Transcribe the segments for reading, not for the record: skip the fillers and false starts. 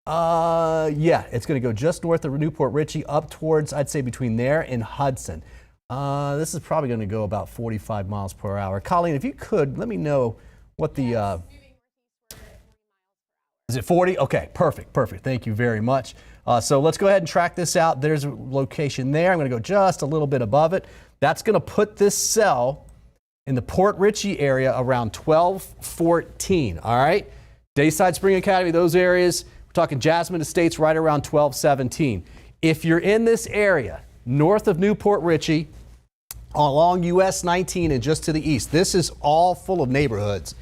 Yeah, it's going to go just north of Newport Richey up towards, I'd say, between there and Hudson. This is probably going to go about 45 miles per hour. Colleen, if you could, let me know what the... Is it 40? Okay, perfect. Thank you very much. So let's go ahead and track this out. There's a location there. I'm going to go just a little bit above it. That's going to put this cell in the Port Richey area around 1214. All right? Dayside Spring Academy, those areas. We're talking Jasmine Estates right around 1217. If you're in this area, north of Newport Richey, along US 19 and just to the east, this is all full of neighborhoods.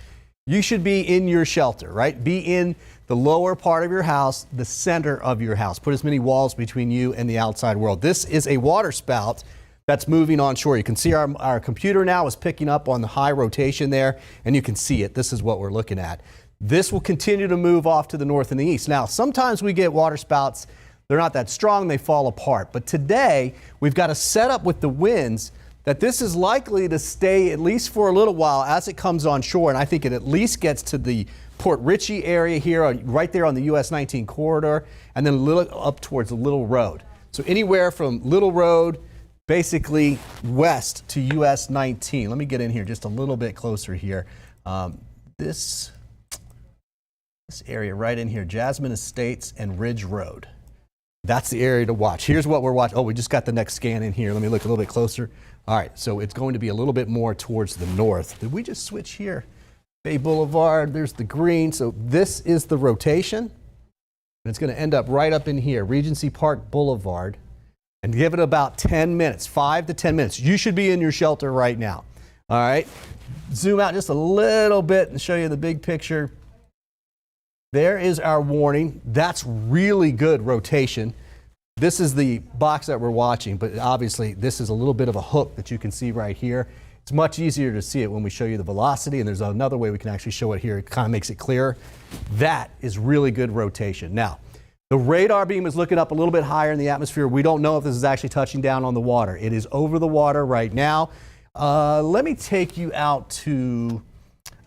You should be in your shelter, right? Be in the lower part of your house, the center of your house. Put as many walls between you and the outside world. This is a water spout that's moving on shore. You can see our computer now is picking up on the high rotation there, and you can see it. This is what we're looking at. This will continue to move off to the north and the east. Now, sometimes we get water spouts. They're not that strong. They fall apart. But today, we've got a setup with the winds that this is likely to stay at least for a little while as it comes on shore. And I think it at least gets to the Port Richey area here, right there on the US 19 corridor, and then a little up towards Little Road. So anywhere from Little Road, basically west to US 19. Let me get in here just a little bit closer here. This area right in here, Jasmine Estates and Ridge Road. That's the area to watch. Here's what we're watching. Oh, we just got the next scan in here. Let me look a little bit closer. All right, so it's going to be a little bit more towards the north. Did we just switch here? Bay Boulevard, there's the green. So this is the rotation. And it's going to end up right up in here, Regency Park Boulevard. And give it about 10 minutes, 5 to 10 minutes. You should be in your shelter right now. All right, zoom out just a little bit and show you the big picture. There is our warning. That's really good rotation. This is the box that we're watching, but obviously this is a little bit of a hook that you can see right here. It's much easier to see it when we show you the velocity, and there's another way we can actually show it here. It kind of makes it clearer. That is really good rotation. Now, the radar beam is looking up a little bit higher in the atmosphere. We don't know if this is actually touching down on the water. It is over the water right now. Let me take you out to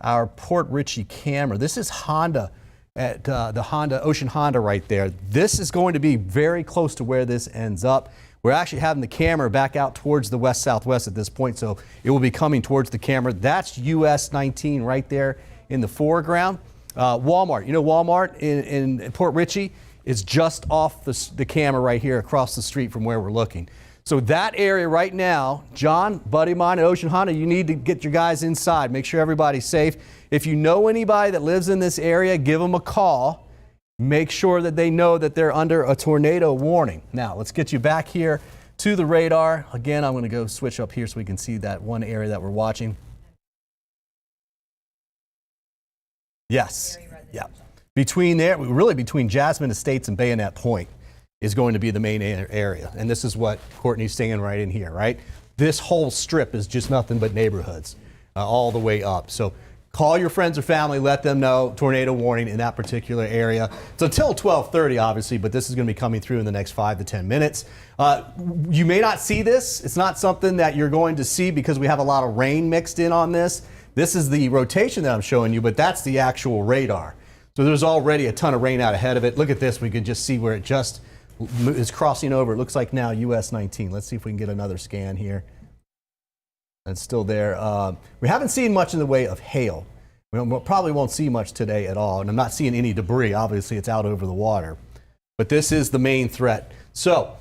our Port Richey camera. This is Honda. At the Ocean Honda right there. This is going to be very close to where this ends up. We're actually having the camera back out towards the west-southwest at this point, so it will be coming towards the camera. That's US 19 right there in the foreground. Walmart, you know Walmart in Port Richey is just off the camera right here across the street from where we're looking. So that area right now, John, buddy of mine at Ocean Honda, you need to get your guys inside. Make sure everybody's safe. If you know anybody that lives in this area, give them a call. Make sure that they know that they're under a tornado warning. Now, let's get you back here to the radar. Again, I'm going to go switch up here so we can see that one area that we're watching. Yes. Yeah. Between there, really between Jasmine Estates and Bayonet Point is going to be the main area. And this is what Courtney's saying right in here, right? This whole strip is just nothing but neighborhoods all the way up. So call your friends or family, let them know tornado warning in that particular area. It's until 12:30, obviously, but this is going to be coming through in the next 5 to 10 minutes. You may not see this. It's not something that you're going to see because we have a lot of rain mixed in on this. This is the rotation that I'm showing you, but that's the actual radar. So there's already a ton of rain out ahead of it. Look at this. We can just see where it just is crossing over. It looks like now US 19. Let's see if we can get another scan here. It's still there. We haven't seen much in the way of hail. We probably won't see much today at all. And I'm not seeing any debris. Obviously, it's out over the water. But this is the main threat. So,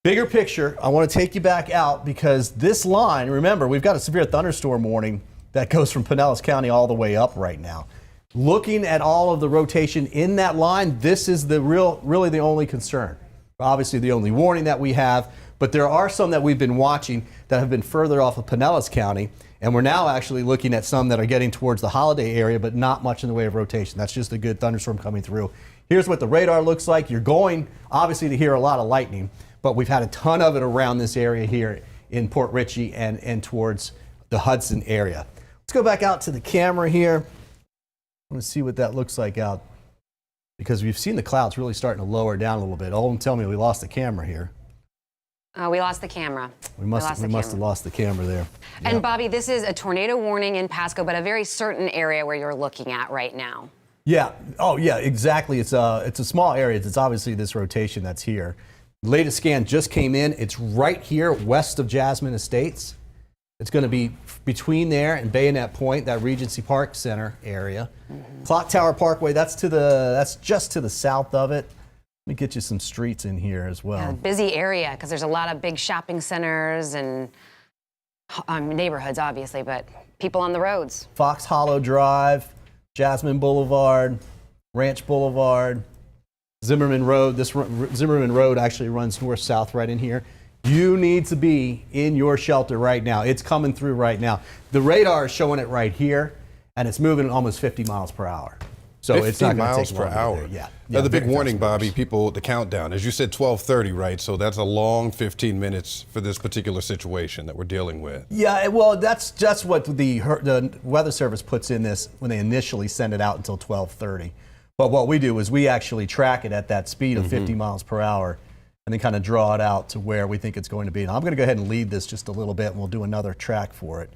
bigger picture, I want to take you back out because this line, remember, we've got a severe thunderstorm warning that goes from Pinellas County all the way up right now. Looking at all of the rotation in that line, this is the really the only concern. Obviously, the only warning that we have. But there are some that we've been watching that have been further off of Pinellas County, and we're now actually looking at some that are getting towards the Holiday area, but not much in the way of rotation. That's just a good thunderstorm coming through. Here's what the radar looks like. You're going, obviously, to hear a lot of lightning, but we've had a ton of it around this area here in Port Richey and towards the Hudson area. Let's go back out to the camera here. I want to see what that looks like out, because we've seen the clouds really starting to lower down a little bit. Oh, tell me we lost the camera here. We lost the camera. We must have lost the camera there. And Bobby, this is a tornado warning in Pasco, but a very certain area where you're looking at right now. Yeah. Oh, yeah, exactly. It's a small area. It's obviously this rotation that's here. Latest scan just came in. It's right here west of Jasmine Estates. It's going to be between there and Bayonet Point, that Regency Park Center area. Clock Tower Parkway, that's just to the south of it. Let me get you some streets in here as well. Yeah, busy area because there's a lot of big shopping centers and neighborhoods, obviously, but people on the roads. Fox Hollow Drive, Jasmine Boulevard, Ranch Boulevard, Zimmerman Road. Zimmerman Road actually runs north-south right in here. You need to be in your shelter right now. It's coming through right now. The radar is showing it right here, and it's moving almost 50 miles per hour. So it's not going to take 50 miles per hour. Yeah. Now the big warning, Bobby, people, the countdown, as you said, 12:30, right? So that's a long 15 minutes for this particular situation that we're dealing with. Yeah, well, that's just what the Weather Service puts in this when they initially send it out until 12:30. But what we do is we actually track it at that speed of 50 miles per hour and then kind of draw it out to where we think it's going to be. Now, I'm going to go ahead and lead this just a little bit, and we'll do another track for it.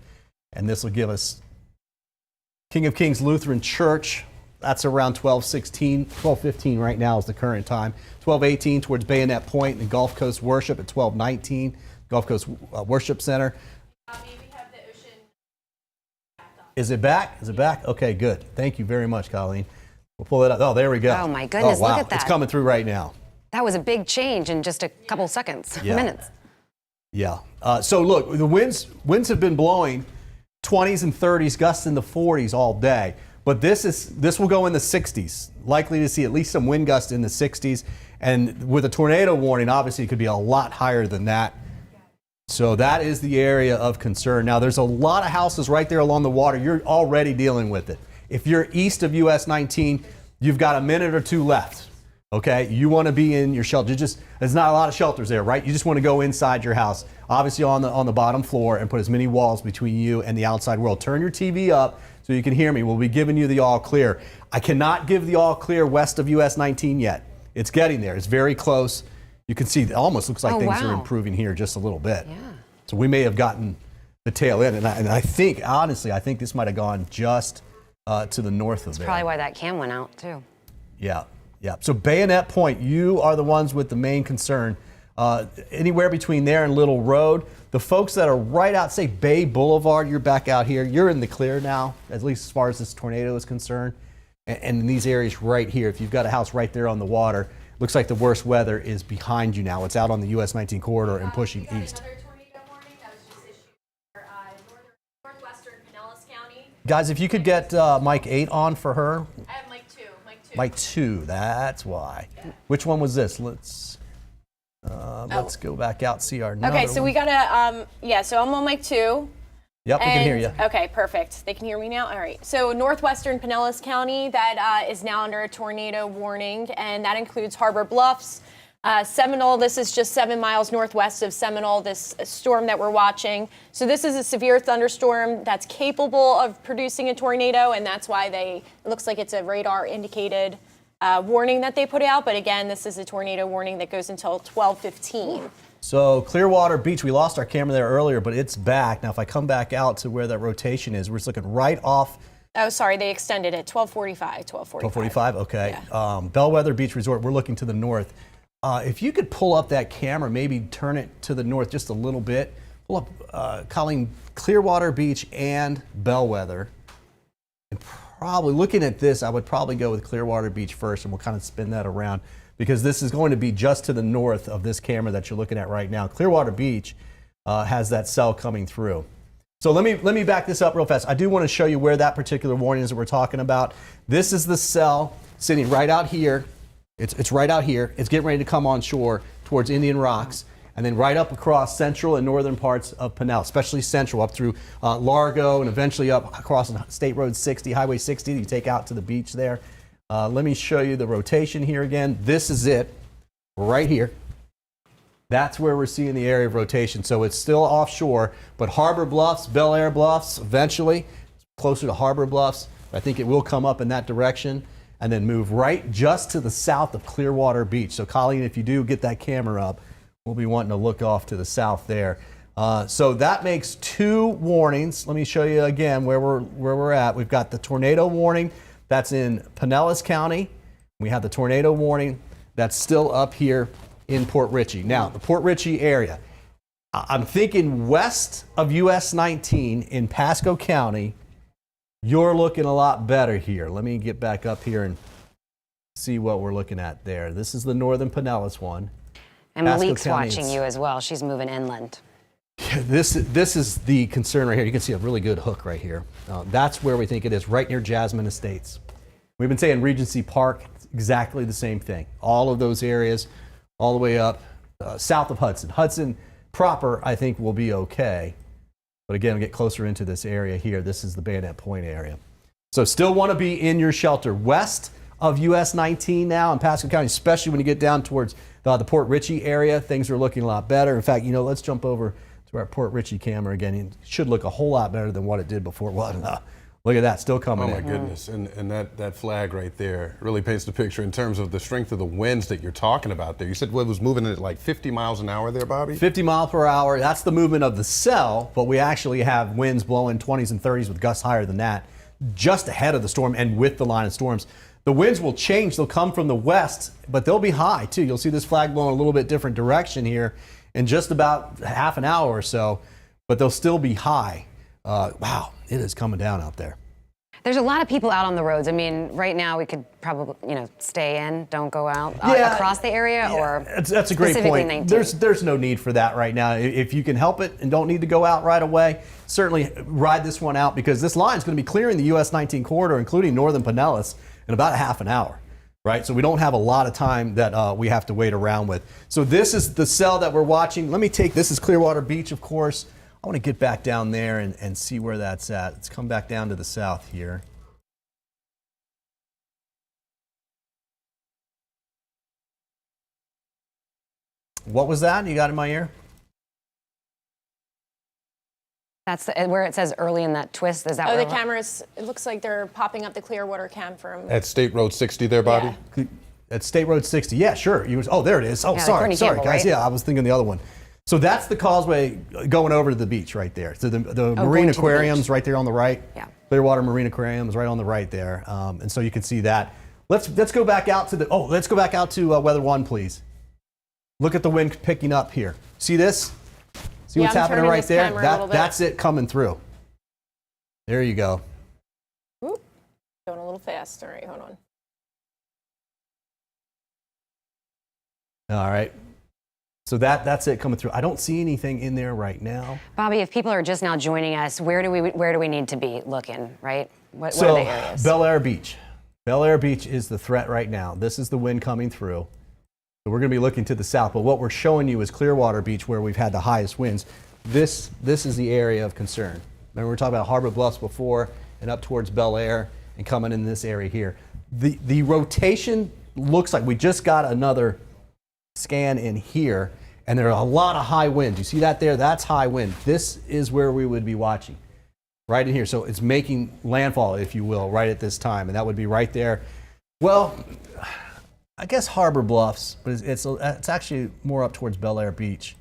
And this will give us King of Kings Lutheran Church. That's around 12:15 right now is the current time. 12:18 towards Bayonet Point and Gulf Coast Worship at 12:19, Gulf Coast Worship Center. We have the ocean back up. Is it back? Is it back? Okay, good. Thank you very much, Colleen. We'll pull it up. Oh, there we go. Oh, my goodness, wow. look at that. It's coming through right now. That was a big change in just a couple seconds, Yeah. minutes. Yeah. So look, the winds have been blowing 20s and 30s, gusts in the 40s all day. But this will go in the 60s. Likely to see at least some wind gusts in the 60s. And with a tornado warning, obviously it could be a lot higher than that. So that is the area of concern. Now there's a lot of houses right there along the water. You're already dealing with it. If you're east of US 19, you've got a minute or two left. Okay, you want to be in your shelter. There's not a lot of shelters there, right? You just want to go inside your house, obviously on the bottom floor, and put as many walls between you and the outside world. Turn your TV up so you can hear me. We'll be giving you the all clear. I cannot give the all clear west of US 19 yet. It's getting there. It's very close. You can see it almost looks like things are improving here just a little bit. Yeah. So we may have gotten the tail end, and I think, honestly, I think this might have gone just to the north of there. Probably why that cam went out, too. Yeah. Yeah. So Bayonet Point, you are the ones with the main concern. Anywhere between there and Little Road, the folks that are right out, say Bay Boulevard, you're back out here. You're in the clear now, at least as far as this tornado is concerned. And in these areas right here, if you've got a house right there on the water, looks like the worst weather is behind you now. It's out on the US 19 corridor and pushing east. Another tornado warning that was just issued for northwestern Pinellas County. Guys, if you could get Mike 8 on for her. I have Mike 2. Mike 2, that's why. Which one was this? Let's go back out, see our number. Okay, so we gotta, so I'm on Mike 2. Yep, we can hear you. Okay, perfect. They can hear me now? All right. So northwestern Pinellas County, that is now under a tornado warning, and that includes Harbor Bluffs, Seminole. This is just 7 miles northwest of Seminole, this storm that we're watching. So this is a severe thunderstorm that's capable of producing a tornado, and that's why it looks like it's a radar indicated warning that they put out. But again, this is a tornado warning that goes until 12:15. So Clearwater Beach, we lost our camera there earlier, but it's back. Now, if I come back out to where that rotation is, we're just looking right off. Oh, sorry, they extended it, 12:45. 12:45, okay. Yeah. Bellwether Beach Resort, we're looking to the north. If you could pull up that camera, maybe turn it to the north just a little bit. Pull up, Colleen, Clearwater Beach and Bellwether. And probably, looking at this, I would probably go with Clearwater Beach first, and we'll kind of spin that around, because this is going to be just to the north of this camera that you're looking at right now. Clearwater Beach has that cell coming through. So let me back this up real fast. I do want to show you where that particular warning is that we're talking about. This is the cell sitting right out here. It's right out here. It's getting ready to come on shore towards Indian Rocks, and then right up across central and northern parts of Pinellas, especially central, up through Largo, and eventually up across State Road 60, Highway 60 that you take out to the beach there. Let me show you the rotation here again. This is it, right here. That's where we're seeing the area of rotation. So it's still offshore, but Harbor Bluffs, Bel Air Bluffs, eventually closer to Harbor Bluffs. I think it will come up in that direction and then move right just to the south of Clearwater Beach. So Colleen, if you do get that camera up, we'll be wanting to look off to the south there. So that makes 2 warnings. Let me show you again where we're at. We've got the tornado warning That's in Pinellas County. We have the tornado warning that's still up here in Port Richey. Now, the Port Richey area, I'm thinking west of US 19 in Pasco County, you're looking a lot better here. Let me get back up here and see what we're looking at there. This is the northern Pinellas one. And Pasco Malik's County watching you as well. She's moving inland. This is the concern right here. You can see a really good hook right here. That's where we think it is, right near Jasmine Estates. We've been saying Regency Park, exactly the same thing. All of those areas, all the way up south of Hudson. Hudson proper, I think, will be okay. But again, we get closer into this area here. This is the Bayonet Point area. So still want to be in your shelter west of US 19 now in Pasco County, especially when you get down towards the Port Richey area. Things are looking a lot better. In fact, let's jump over to our Port Richey camera again. It should look a whole lot better than what it did before. Look at that, still coming in. Oh my goodness, and that flag right there really paints the picture in terms of the strength of the winds that you're talking about there. You said what was moving at like 50 miles an hour there, Bobby? 50 miles per hour, that's the movement of the cell, but we actually have winds blowing 20s and 30s with gusts higher than that, just ahead of the storm and with the line of storms. The winds will change, they'll come from the west, but they'll be high too. You'll see this flag blowing a little bit different direction here in just about half an hour or so, but they'll still be high. Wow, it is coming down out there. There's a lot of people out on the roads. I mean, right now we could probably, stay in, don't go out across the area, or that's a great point. 19. There's no need for that right now. If you can help it and don't need to go out right away, certainly ride this one out, because this line is going to be clearing the US 19 corridor, including northern Pinellas, in about a half an hour. Right, so we don't have a lot of time that we have to wait around with. So this is the cell that we're watching. This is Clearwater Beach, of course. I want to get back down there and see where that's at. Let's come back down to the south here. What was that you got in my ear? That's where it says early in that twist. Is that Oh, where the cameras, it looks like they're popping up the Clearwater cam from. At State Road 60 there, Bobby? Yeah. At State Road 60. Yeah, sure. There it is. Oh, Yeah, sorry, Courtney Campbell, guys. right? Yeah, I was thinking the other one. So that's the causeway going over to the beach right there. So the marine going to the aquarium's beach. right there on the right. Yeah. Clearwater Marine Aquarium is right on the right there. And so you can see that. Let's go back out to Weather 1, please. Look at the wind picking up here. See this? See what's I'm happening turning right this there? camera a little bit. That's it coming through. There you go. Oop, going a little fast. All right, hold on. All right. So that's it coming through. I don't see anything in there right now. Bobby, if people are just now joining us, where do we need to be looking, right? What So are the areas? Bel Air Beach. Bel Air Beach is the threat right now. This is the wind coming through. So we're going to be looking to the south, but what we're showing you is Clearwater Beach, where we've had the highest winds. This is the area of concern. Remember, we were talking about Harbor Bluffs before and up towards Bel Air and coming in this area here. The rotation looks like we just got another scan in here, and there are a lot of high winds. You see that there? That's high wind. This is where we would be watching, right in here. So it's making landfall, if you will, right at this time, and that would be right there. Well, I guess Harbor Bluffs, but it's actually more up towards Bel Air Beach.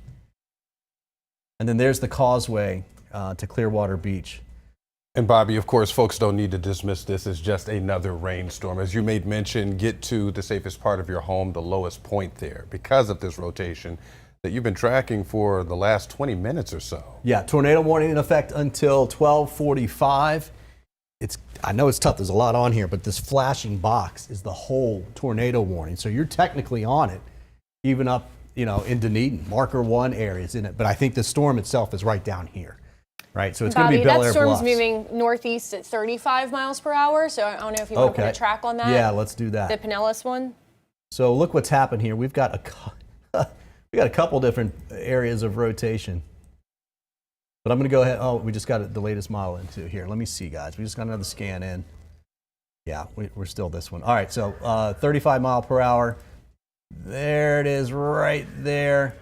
And then there's the causeway to Clearwater Beach. And Bobby, of course, folks don't need to dismiss this as just another rainstorm. As you made mention, get to the safest part of your home, the lowest point there, because of this rotation that you've been tracking for the last 20 minutes or so. Yeah, tornado warning in effect until 12:45. I know it's tough, there's a lot on here, but this flashing box is the whole tornado warning. So you're technically on it, even up, in Dunedin, marker 1 areas in it. But I think the storm itself is right down here. Right, so it's going to be Bel Air that storm's Bluffs. moving northeast at 35 miles per hour, so I don't know if you want to put a track on that. Yeah, let's do that. The Pinellas one. So look what's happened here. We've got a couple different areas of rotation. But I'm going to go ahead. Oh, we just got the latest model into here. Let me see, guys. We just got another scan in. Yeah, we're still this one. All right, so 35 mile per hour. There it is right there.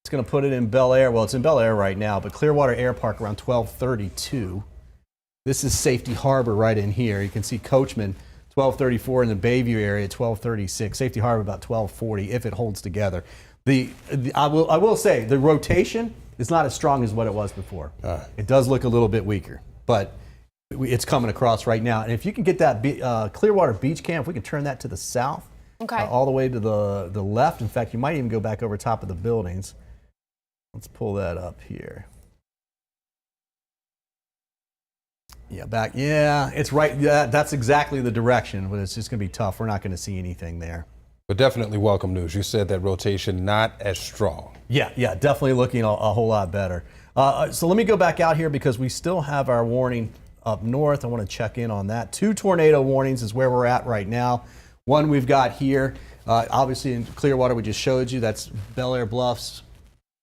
It's going to put it in Bel Air. Well, it's in Bel Air right now, but Clearwater Air Park around 12:32. This is Safety Harbor right in here. You can see Coachman 12:34 in the Bayview area, 12:36. Safety Harbor about 12:40 if it holds together. I will say the rotation is not as strong as what it was before. It does look a little bit weaker, but It's coming across right now. And if you can get that Clearwater Beach Cam, if we can turn that to the south, Okay. all the way to the left. In fact, you might even go back over top of the buildings. Let's pull that up here. Yeah, back. Yeah, it's right. Yeah, that's exactly the direction, but it's just going to be tough. We're not going to see anything there. But definitely welcome news. You said that rotation not as strong. Yeah, definitely looking a whole lot better. So let me go back out here because we still have our warning up north. I want to check in on that. 2 tornado warnings is where we're at right now. One we've got here, obviously in Clearwater, we just showed you. That's Bel Air Bluffs.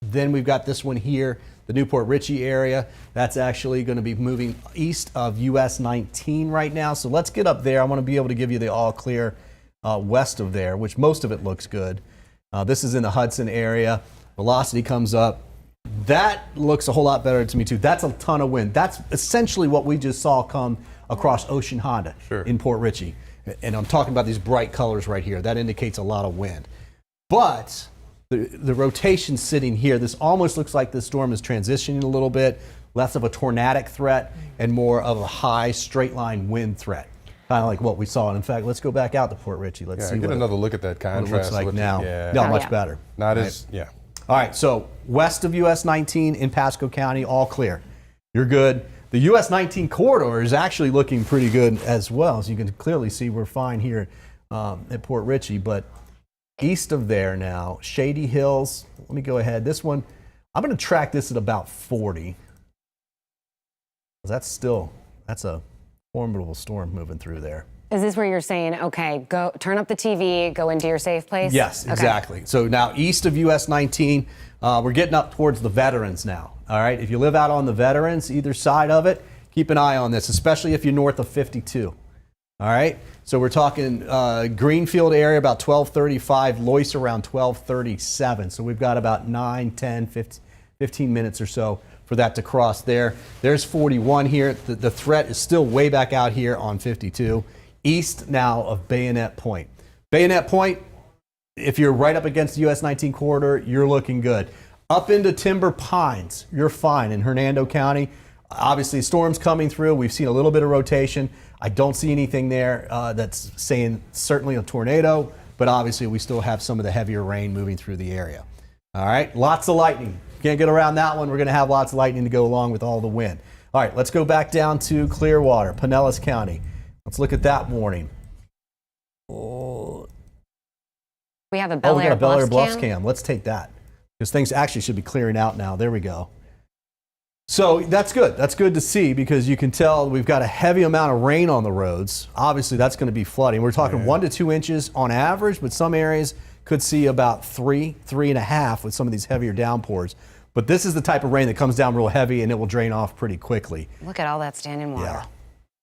Then we've got this one here, the Newport Richey area. That's actually going to be moving east of US 19 right now. So let's get up there. I want to be able to give you the all clear west of there, which most of it looks good. This is in the Hudson area. Velocity comes up. That looks a whole lot better to me too. That's a ton of wind. That's essentially what we just saw come across Ocean Honda in Port Richey. And I'm talking about these bright colors right here. That indicates a lot of wind. But the rotation sitting here, this almost looks like the storm is transitioning a little bit, less of a tornadic threat and more of a high straight line wind threat. Kind of like what we saw. And in fact, let's go back out to Port Richey. Let's see get another look at that contrast. what it looks like now. No, much better. Not as, All right, so west of US 19 in Pasco County, all clear. You're good. The US 19 corridor is actually looking pretty good as well. As you can clearly see, we're fine here at Port Richey. But east of there now, Shady Hills. Let me go ahead. This one, I'm going to track this at about 40. That's a formidable storm moving through there. Is this where you're saying, okay, go turn up the TV, go into your safe place? Yes, Okay. exactly. So now east of US 19, we're getting up towards the Veterans now. All right, if you live out on the Veterans, either side of it, keep an eye on this, especially if you're north of 52. All right, so we're talking Greenfield area about 1235, Loyce around 1237. So we've got about 9, 10, 15 minutes or so for that to cross there. There's 41 here. The threat is still way back out here on 52. East now of Bayonet Point. Bayonet Point, if you're right up against the US 19 corridor, you're looking good. Up into Timber Pines, you're fine in Hernando County. Obviously, storms coming through. We've seen a little bit of rotation. I don't see anything there that's saying certainly a tornado, but obviously we still have some of the heavier rain moving through the area. All right, lots of lightning. Can't get around that one. We're going to have lots of lightning to go along with all the wind. All right, let's go back down to Clearwater, Pinellas County. Let's look at that warning. We have a Bel we got Air a Bel Air Bluffs cam. cam. Let's take that because things actually should be clearing out now. There we go. So that's good. That's good to see because you can tell we've got a heavy amount of rain on the roads. Obviously, that's going to be flooding. We're talking 1 to 2 inches on average, but some areas could see about 3.5 with some of these heavier downpours. But this is the type of rain that comes down real heavy and it will drain off pretty quickly. Look at all that standing water.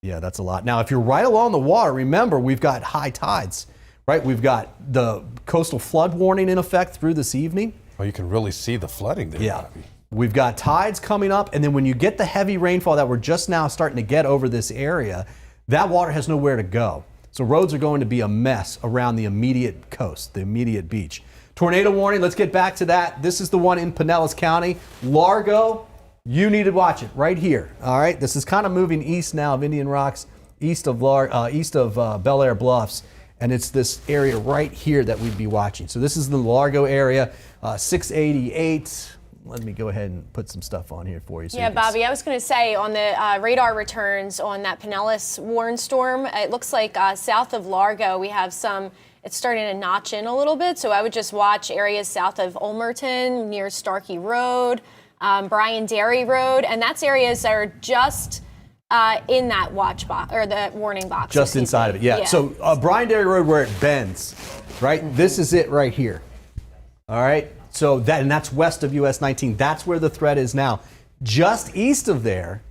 Yeah, that's a lot. Now, if you're right along the water, remember we've got high tides, right? We've got the coastal flood warning in effect through this evening. Oh, you can really see the flooding there, Bobby. We've got tides coming up, and then when you get the heavy rainfall that we're just now starting to get over this area, that water has nowhere to go. So roads are going to be a mess around the immediate coast, the immediate beach. Tornado warning, let's get back to that. This is the one in Pinellas County. Largo, you need to watch it right here. All right, this is kind of moving east now of Indian Rocks, east of Bel Air Bluffs, and it's this area right here that we'd be watching. So this is the Largo area, 688. Let me go ahead and put some stuff on here for you. So Yeah, you can Bobby, I was going to say on the radar returns on that Pinellas warn storm, it looks like south of Largo we have some, it's starting to notch in a little bit. So I would just watch areas south of Ulmerton, near Starkey Road, Bryan Dairy Road, and that's areas that are just in that watch box or the warning box. just inside of it, yeah. So Bryan Dairy Road where it bends, right? This is it right here. All right. So that's west of US 19. That's where the threat is now. Just east of there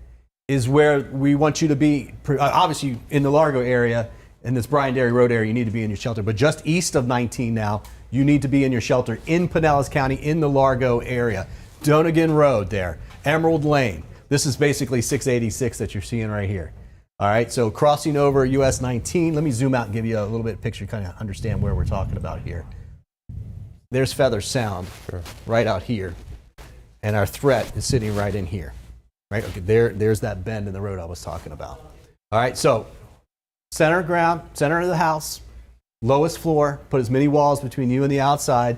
is where we want you to be. Obviously, in the Largo area, in this Bryan Dairy Road area, you need to be in your shelter. But just east of 19 now, you need to be in your shelter in Pinellas County, in the Largo area. Donegan Road there, Emerald Lane. This is basically 686 that you're seeing right here. All right, so crossing over US 19. Let me zoom out and give you a little bit of picture, kind of understand where we're talking about here. There's Feather Sound right out here, and our threat is sitting right in here. Right, okay, there's that bend in the road I was talking about. All right, so center ground, center of the house, lowest floor, put as many walls between you and the outside.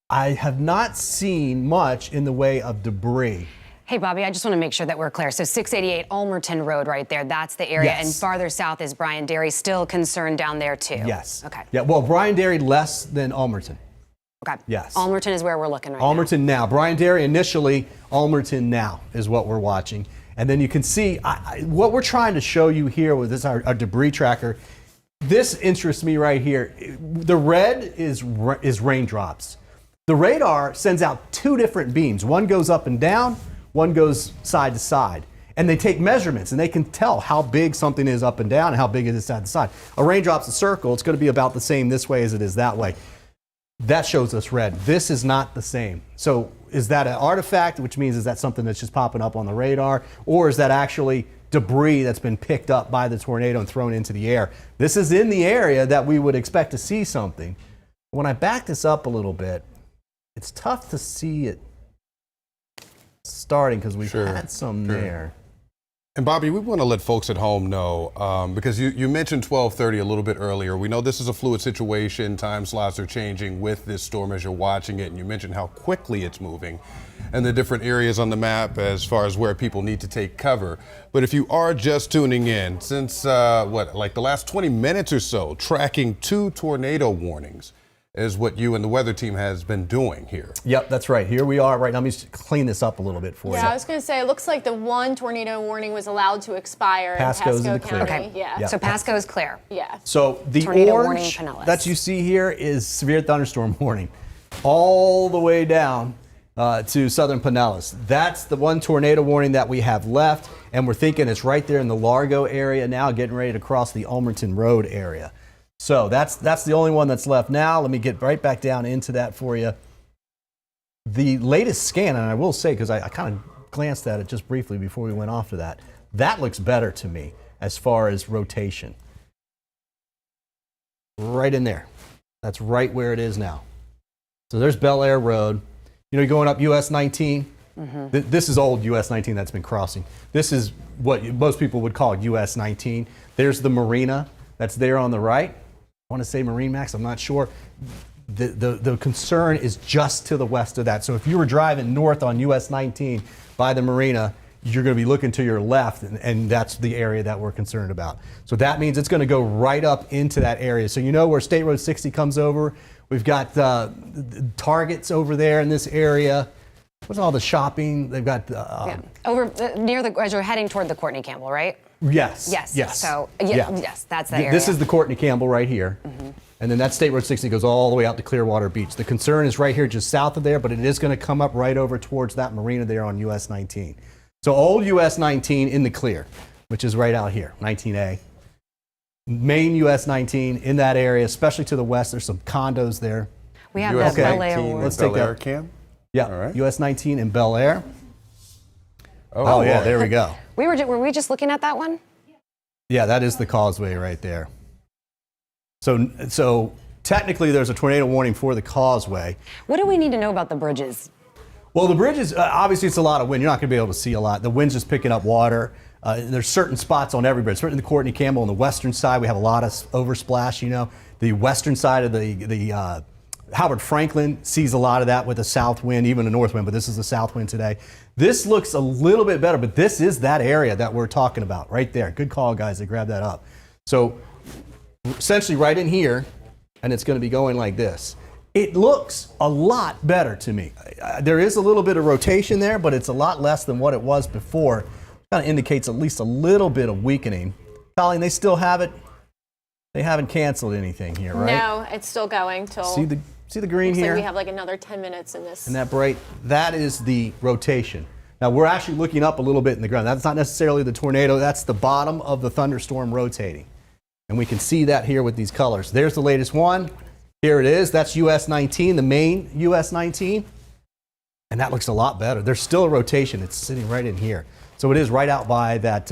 I have not seen much in the way of debris. Hey, Bobby, I just want to make sure that we're clear. So 688 Ulmerton Road right there, that's the area. Yes. And farther south is Bryan Dairy, still concerned down there too? Yes. Okay. Yeah, well, Bryan Dairy less than Ulmerton. Okay. Yes. Ulmerton is where we're looking right Ulmerton now. Bryan Dairy initially, Ulmerton now is what we're watching. And then you can see what we're trying to show you here with this our debris tracker. This interests me right here. The red is raindrops. The radar sends out two different beams. One goes up and down, one goes side to side. And they take measurements and they can tell how big something is up and down and how big it is side to side. A raindrop's a circle. It's going to be about the same this way as it is that way. That shows us red. This is not the same. So is that an artifact, which means is that something that's just popping up on the radar, or is that actually debris that's been picked up by the tornado and thrown into the air? This is in the area that we would expect to see something. When I back this up a little bit, it's tough to see it starting because we've had some there. And Bobby, we want to let folks at home know, because you mentioned 12:30 a little bit earlier. We know this is a fluid situation. Time slots are changing with this storm as you're watching it. And you mentioned how quickly it's moving and the different areas on the map as far as where people need to take cover. But if you are just tuning in, since like the last 20 minutes or so, tracking 2 tornado warnings is what you and the weather team has been doing here. Yep, that's right. Here we are right now. Let me just clean this up a little bit for you. Yeah, I was going to say, it looks like the one tornado warning was allowed to expire Pasco's in in Pasco the clear. County. Okay. Yeah. So Pasco is clear. Yeah. So the Tornado warning, orange Pinellas. that you see here is severe thunderstorm warning, all the way down to southern Pinellas. That's the one tornado warning that we have left, and we're thinking it's right there in the Largo area now, getting ready to cross the Ulmerton Road area. So that's the only one that's left now. Let me get right back down into that for you. The latest scan, and I will say, because I kind of glanced at it just briefly before we went off to that, that looks better to me as far as rotation. Right in there. That's right where it is now. So there's Bel Air Road. You know, you're going up US 19. This is old US 19 that's been crossing. This is what most people would call US 19. There's the marina that's there on the right. I want to say Marine Max, I'm not sure. The concern is just to the west of that. So if you were driving north on US 19 by the marina, you're going to be looking to your left, and that's the area that we're concerned about. So that means it's going to go right up into that area. So you know where State Road 60 comes over? We've got Targets over there in this area. What's all the shopping? They've got Over near as you're heading toward the Courtney Campbell, right? Yes. Yes. So yes, that's the area. This is the Courtney Campbell right here. And then that State Road 60 goes all the way out to Clearwater Beach. The concern is right here just south of there, but it is going to come up right over towards that marina there on US 19. So old US 19 in the clear, which is right out here, 19A. Main US 19 in that area, especially to the west. There's some condos there. We have US the Bel Air 19 Ward. Let's Bel take that. Air Cam? Yeah, All right. US 19 in Bel Air. Oh, Yeah, boy. there we go. Were we just looking at that one? Yeah, that is the causeway right there. So technically there's a tornado warning for the causeway. What do we need to know about the bridges? Well, the bridges, obviously it's a lot of wind. You're not going to be able to see a lot. The wind's just picking up water. There's certain spots on every bridge. Certainly the Courtney Campbell on the western side, we have a lot of oversplash, you know. The western side of the Howard Franklin sees a lot of that with the south wind, even the north wind, but this is the south wind today. This looks a little bit better, but this is that area that we're talking about right there. Good call, guys, to grab that up. So essentially right in here, and it's going to be going like this. It looks a lot better to me. There is a little bit of rotation there, but it's a lot less than what it was before. Kind of indicates at least a little bit of weakening. Colleen, they still have it. They haven't canceled anything here, right? No, it's still going till. See the green looks here? like we have like another 10 minutes in this. And that bright, that is the rotation. Now we're actually looking up a little bit in the ground. That's not necessarily the tornado. That's the bottom of the thunderstorm rotating. And we can see that here with these colors. There's the latest one. Here it is. That's US 19, the main US 19. And that looks a lot better. There's still a rotation. It's sitting right in here. So it is right out by that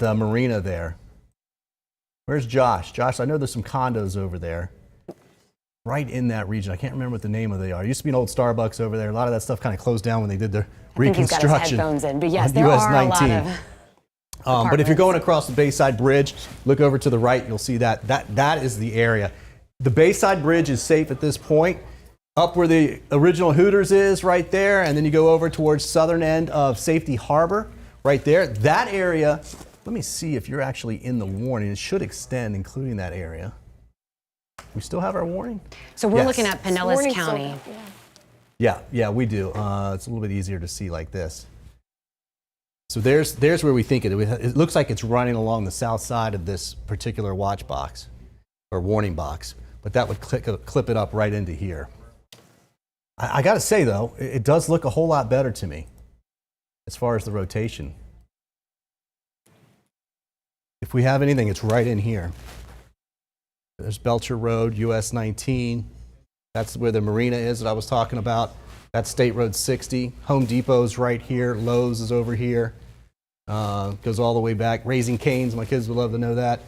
marina there. Where's Josh? Josh, I know there's some condos over there. right in that region. I can't remember what the name of they are. It used to be an old Starbucks over there. A lot of that stuff kind of closed down when they did the I think he's got his reconstruction. headphones in, but yes, on there US are a lot 19. of But if you're apartments. going across the Bayside Bridge, look over to the right, you'll see that is the area. The Bayside Bridge is safe at this point. Up where the original Hooters is right there, and then you go over towards southern end of Safety Harbor right there. That area, let me see if you're actually in the warning. It should extend, including that area. We still have our warning? So we're Yes. looking at Pinellas Warning's County. still- yeah. Yeah, we do. It's a little bit easier to see like this. So there's where we think it. It looks like it's running along the south side of this particular watch box or warning box, but that would clip it up right into here. I got to say though, it does look a whole lot better to me as far as the rotation. If we have anything, it's right in here. There's Belcher Road, US 19. That's where the marina is that I was talking about. That's State Road 60. Home Depot's right here. Lowe's is over here. Goes all the way back. Raising Cane's, my kids would love to know that.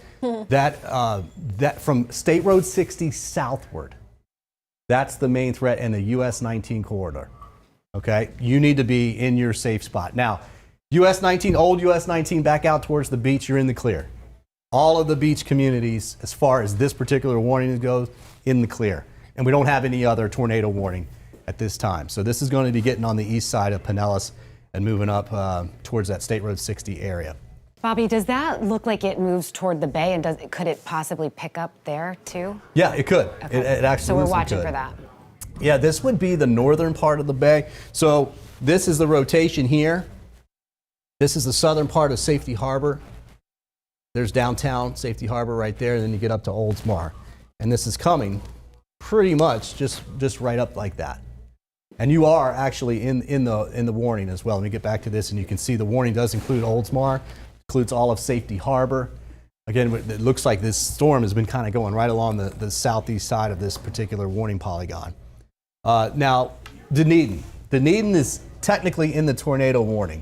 That from State Road 60 southward, that's the main threat in the US 19 corridor. Okay? You need to be in your safe spot. Now, US 19, old US 19 back out towards the beach, you're in the clear. All of the beach communities, as far as this particular warning goes, in the clear. And we don't have any other tornado warning at this time. So this is going to be getting on the east side of Pinellas and moving up towards that State Road 60 area. Bobby, does that look like it moves toward the bay, and could it possibly pick up there too? Yeah, it could. Okay. It actually So we're watching for that. Yeah, this would be the northern part of the bay. So this is the rotation here. This is the southern part of Safety Harbor. There's downtown Safety Harbor right there, and then you get up to Oldsmar. And this is coming pretty much just right up like that. And you are actually in the warning as well. Let me get back to this, and you can see the warning does include Oldsmar, includes all of Safety Harbor. Again, it looks like this storm has been kind of going right along the southeast side of this particular warning polygon. Now, Dunedin. Dunedin is technically in the tornado warning,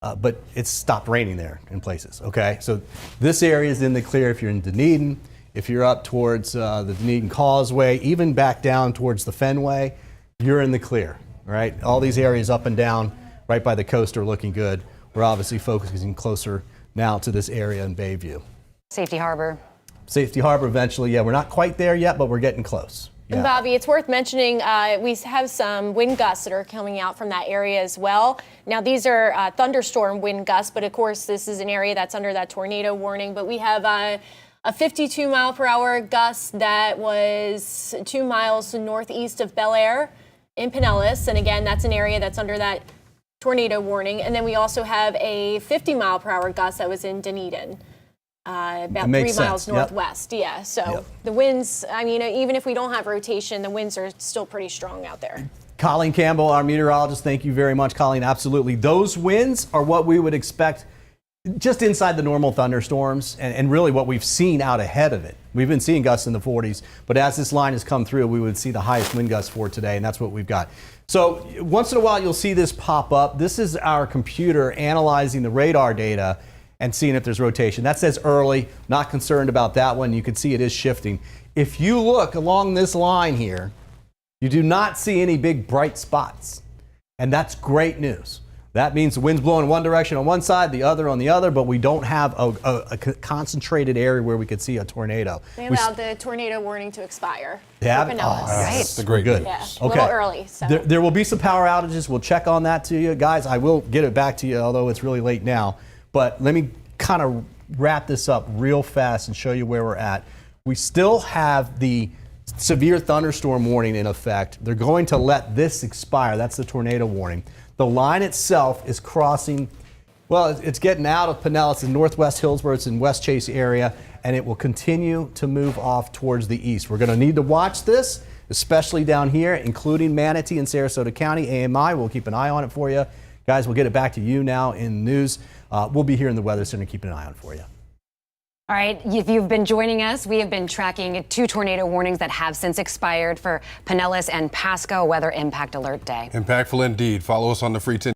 but it's stopped raining there in places, okay? So this area is in the clear if you're in Dunedin. If you're up towards the Dunedin Causeway, even back down towards the Fenway, you're in the clear, right? All these areas up and down right by the coast are looking good. We're obviously focusing closer now to this area in Bayview. Safety Harbor. Safety Harbor eventually, yeah, we're not quite there yet, but we're getting close. Yeah. And Bobby, it's worth mentioning we have some wind gusts that are coming out from that area as well. Now, these are thunderstorm wind gusts, but of course, this is an area that's under that tornado warning. But we have a 52-mile-per-hour gust that was 2 miles northeast of Bel Air in Pinellas. And again, that's an area that's under that tornado warning. And then we also have a 50-mile-per-hour gust that was in Dunedin. About 3 miles northwest. Yeah, so the winds, I mean, even if we don't have rotation, the winds are still pretty strong out there. Colleen Campbell, our meteorologist, thank you very much, Colleen. Absolutely. Those winds are what we would expect just inside the normal thunderstorms and really what we've seen out ahead of it. We've been seeing gusts in the 40s, but as this line has come through, we would see the highest wind gusts for today, and that's what we've got. So once in a while, you'll see this pop up. This is our computer analyzing the radar data and seeing if there's rotation. That says early, not concerned about that one. You can see it is shifting. If you look along this line here, you do not see any big bright spots. And that's great news. That means the wind's blowing one direction on one side, the other on the other, but we don't have a concentrated area where we could see a tornado. They allowed the tornado warning to expire. They have for it? Pinellas. Oh, That's the great Good. news. Yeah, a Okay. little early. So. There will be some power outages. We'll check on that to you. Guys, I will get it back to you, although it's really late now. But let me kind of wrap this up real fast and show you where we're at. We still have the severe thunderstorm warning in effect. They're going to let this expire. That's the tornado warning. The line itself is crossing, well, it's getting out of Pinellas in northwest Hillsborough. It's in West Chase area, and it will continue to move off towards the east. We're going to need to watch this, especially down here, including Manatee and Sarasota County. AMI, we'll keep an eye on it for you. Guys, we'll get it back to you now in news. We'll be here in the Weather Center keeping an eye on for you. All right, if you've been joining us, we have been tracking 2 tornado warnings that have since expired for Pinellas and Pasco Weather Impact Alert Day. Impactful indeed. Follow us on the Free 10.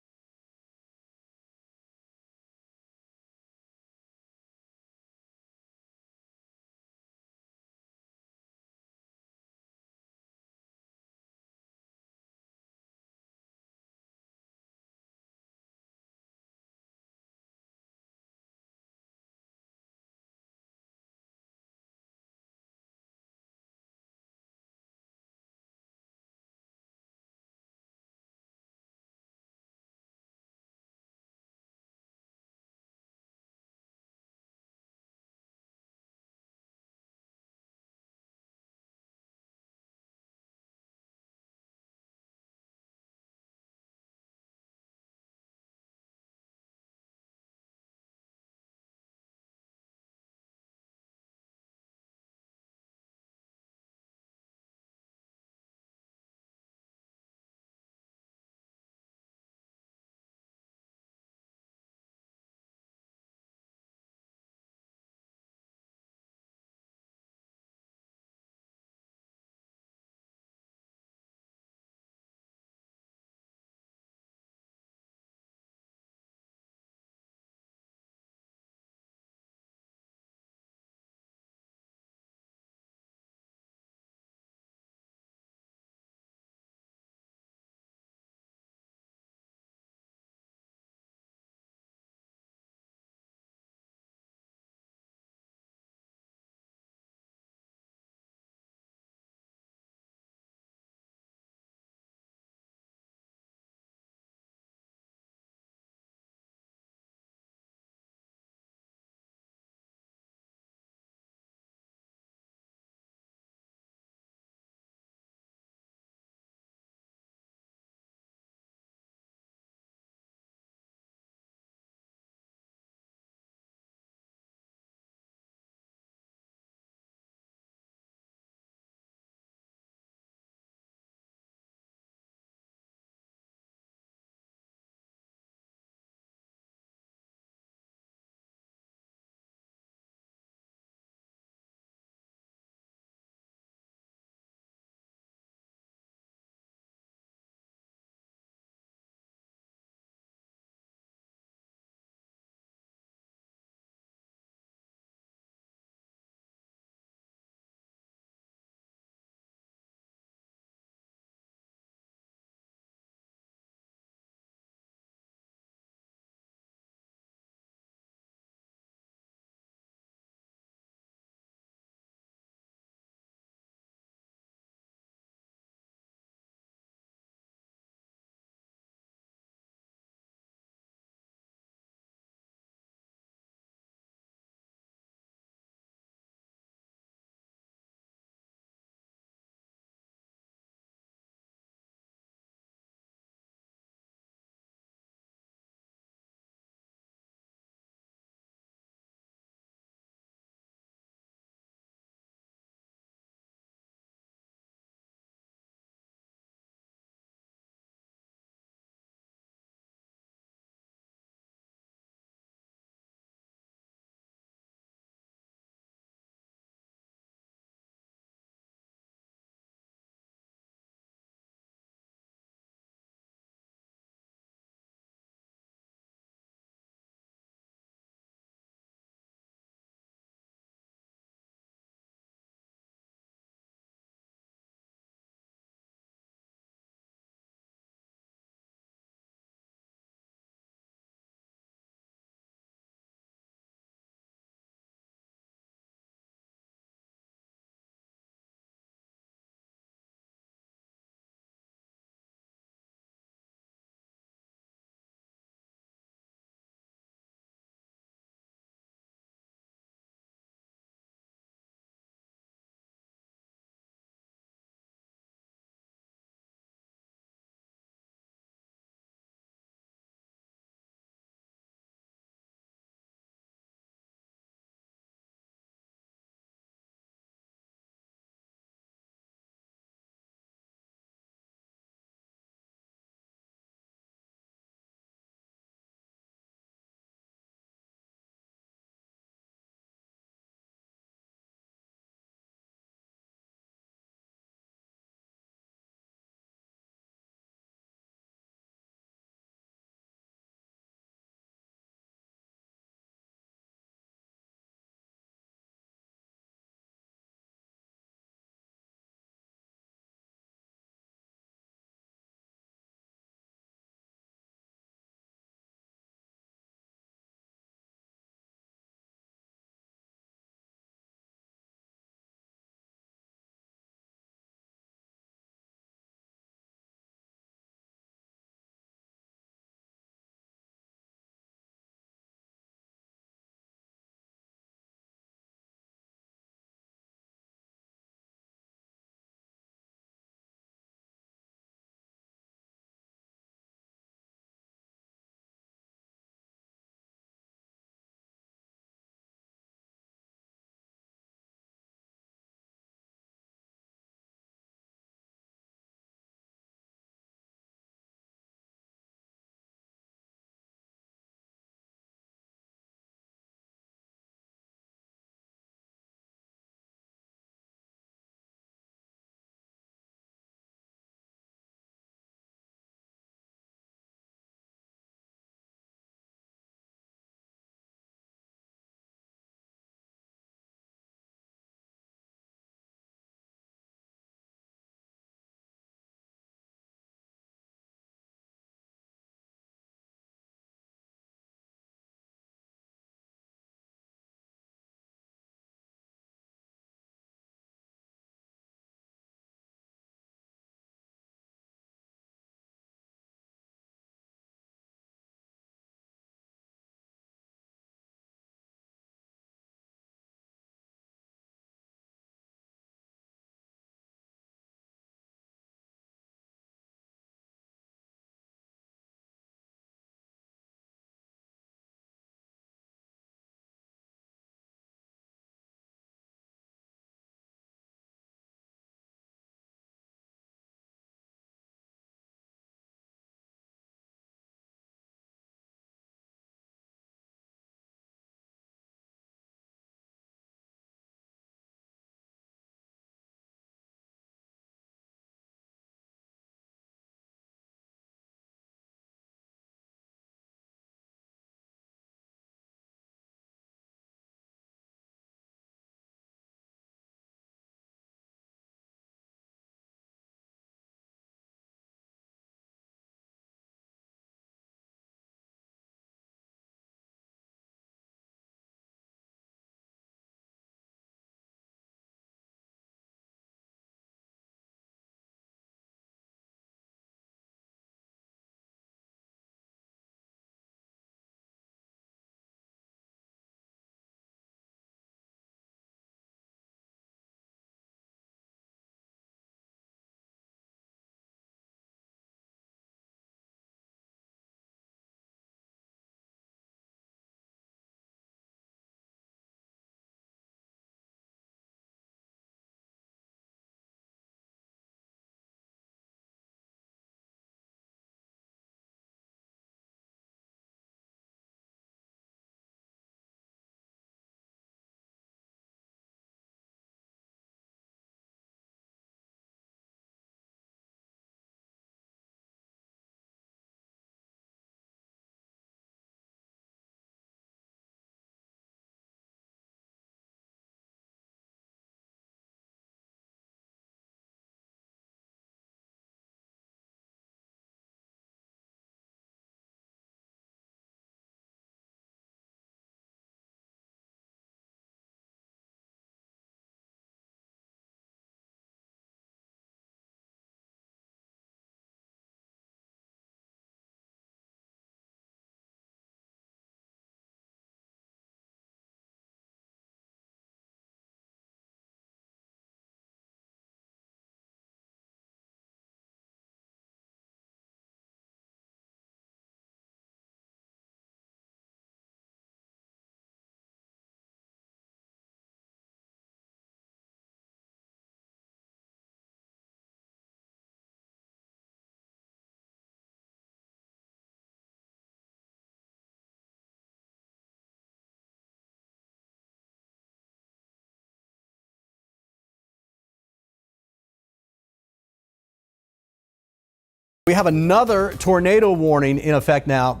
We have another tornado warning in effect now.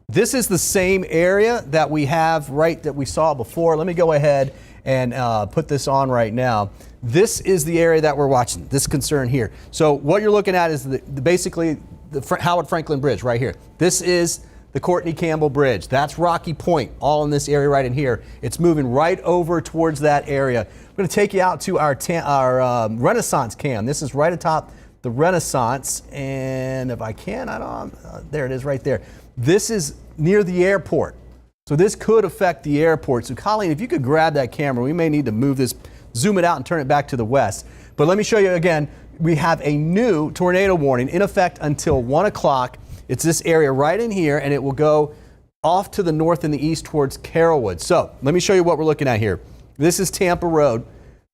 This is the same area that we have that we saw before. Let me go ahead and put this on right now. This is the area that we're watching, this concern here. So what you're looking at is basically the Howard Franklin Bridge right here. This is the Courtney Campbell Bridge. That's Rocky Point, all in this area right in here. It's moving right over towards that area. I'm going to take you out to our Renaissance cam. This is right atop the Renaissance, and if I can, there it is right there. This is near the airport, so this could affect the airport. So Colleen, if you could grab that camera, we may need to move this, zoom it out and turn it back to the west. But let me show you again, we have a new tornado warning in effect until 1 o'clock. It's this area right in here, and it will go off to the north and the east towards Carrollwood. So let me show you what we're looking at here. This is Tampa Road.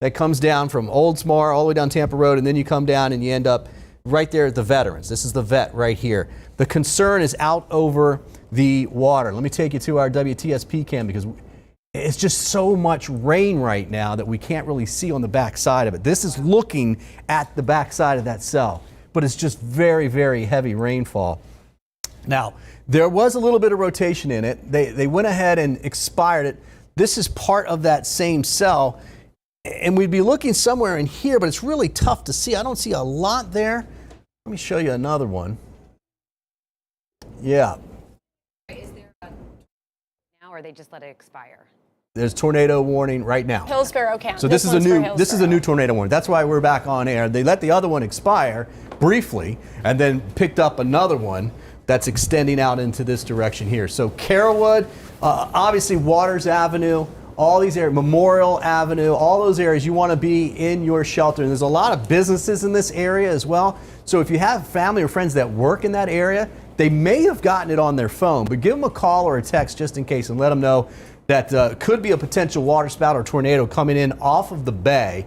That comes down from Oldsmar all the way down Tampa Road, and then you come down and you end up right there at the Veterans. This is the vet right here. The concern is out over the water. Let me take you to our WTSP cam because it's just so much rain right now that we can't really see on the back side of it. This is looking at the back side of that cell, but it's just very, very heavy rainfall. Now, there was a little bit of rotation in it. They went ahead and expired it. This is part of that same cell. And we'd be looking somewhere in here, but it's really tough to see. I don't see a lot there. Let me show you another one. Yeah. Is there a now, or they just let it expire? There's tornado warning right now. Hillsborough County. So this is a new tornado warning. That's why we're back on air. They let the other one expire briefly and then picked up another one that's extending out into this direction here. So Carrollwood, obviously Waters Avenue, all these areas, Memorial Avenue, all those areas, you want to be in your shelter. And there's a lot of businesses in this area as well. So if you have family or friends that work in that area, they may have gotten it on their phone, but give them a call or a text just in case and let them know that could be a potential waterspout or tornado coming in off of the bay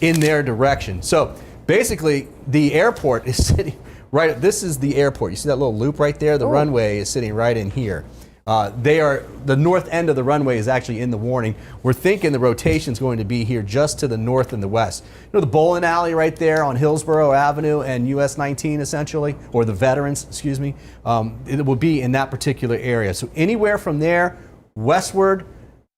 in their direction. So basically the airport is sitting right, this is the airport. You see that little loop right there? The runway is sitting right in here. The north end of the runway is actually in the warning. We're thinking the rotation is going to be here just to the north and the west. You know the bowling alley right there on Hillsborough Avenue and US 19 essentially, or the Veterans, excuse me. It will be in that particular area. So anywhere from there, westward,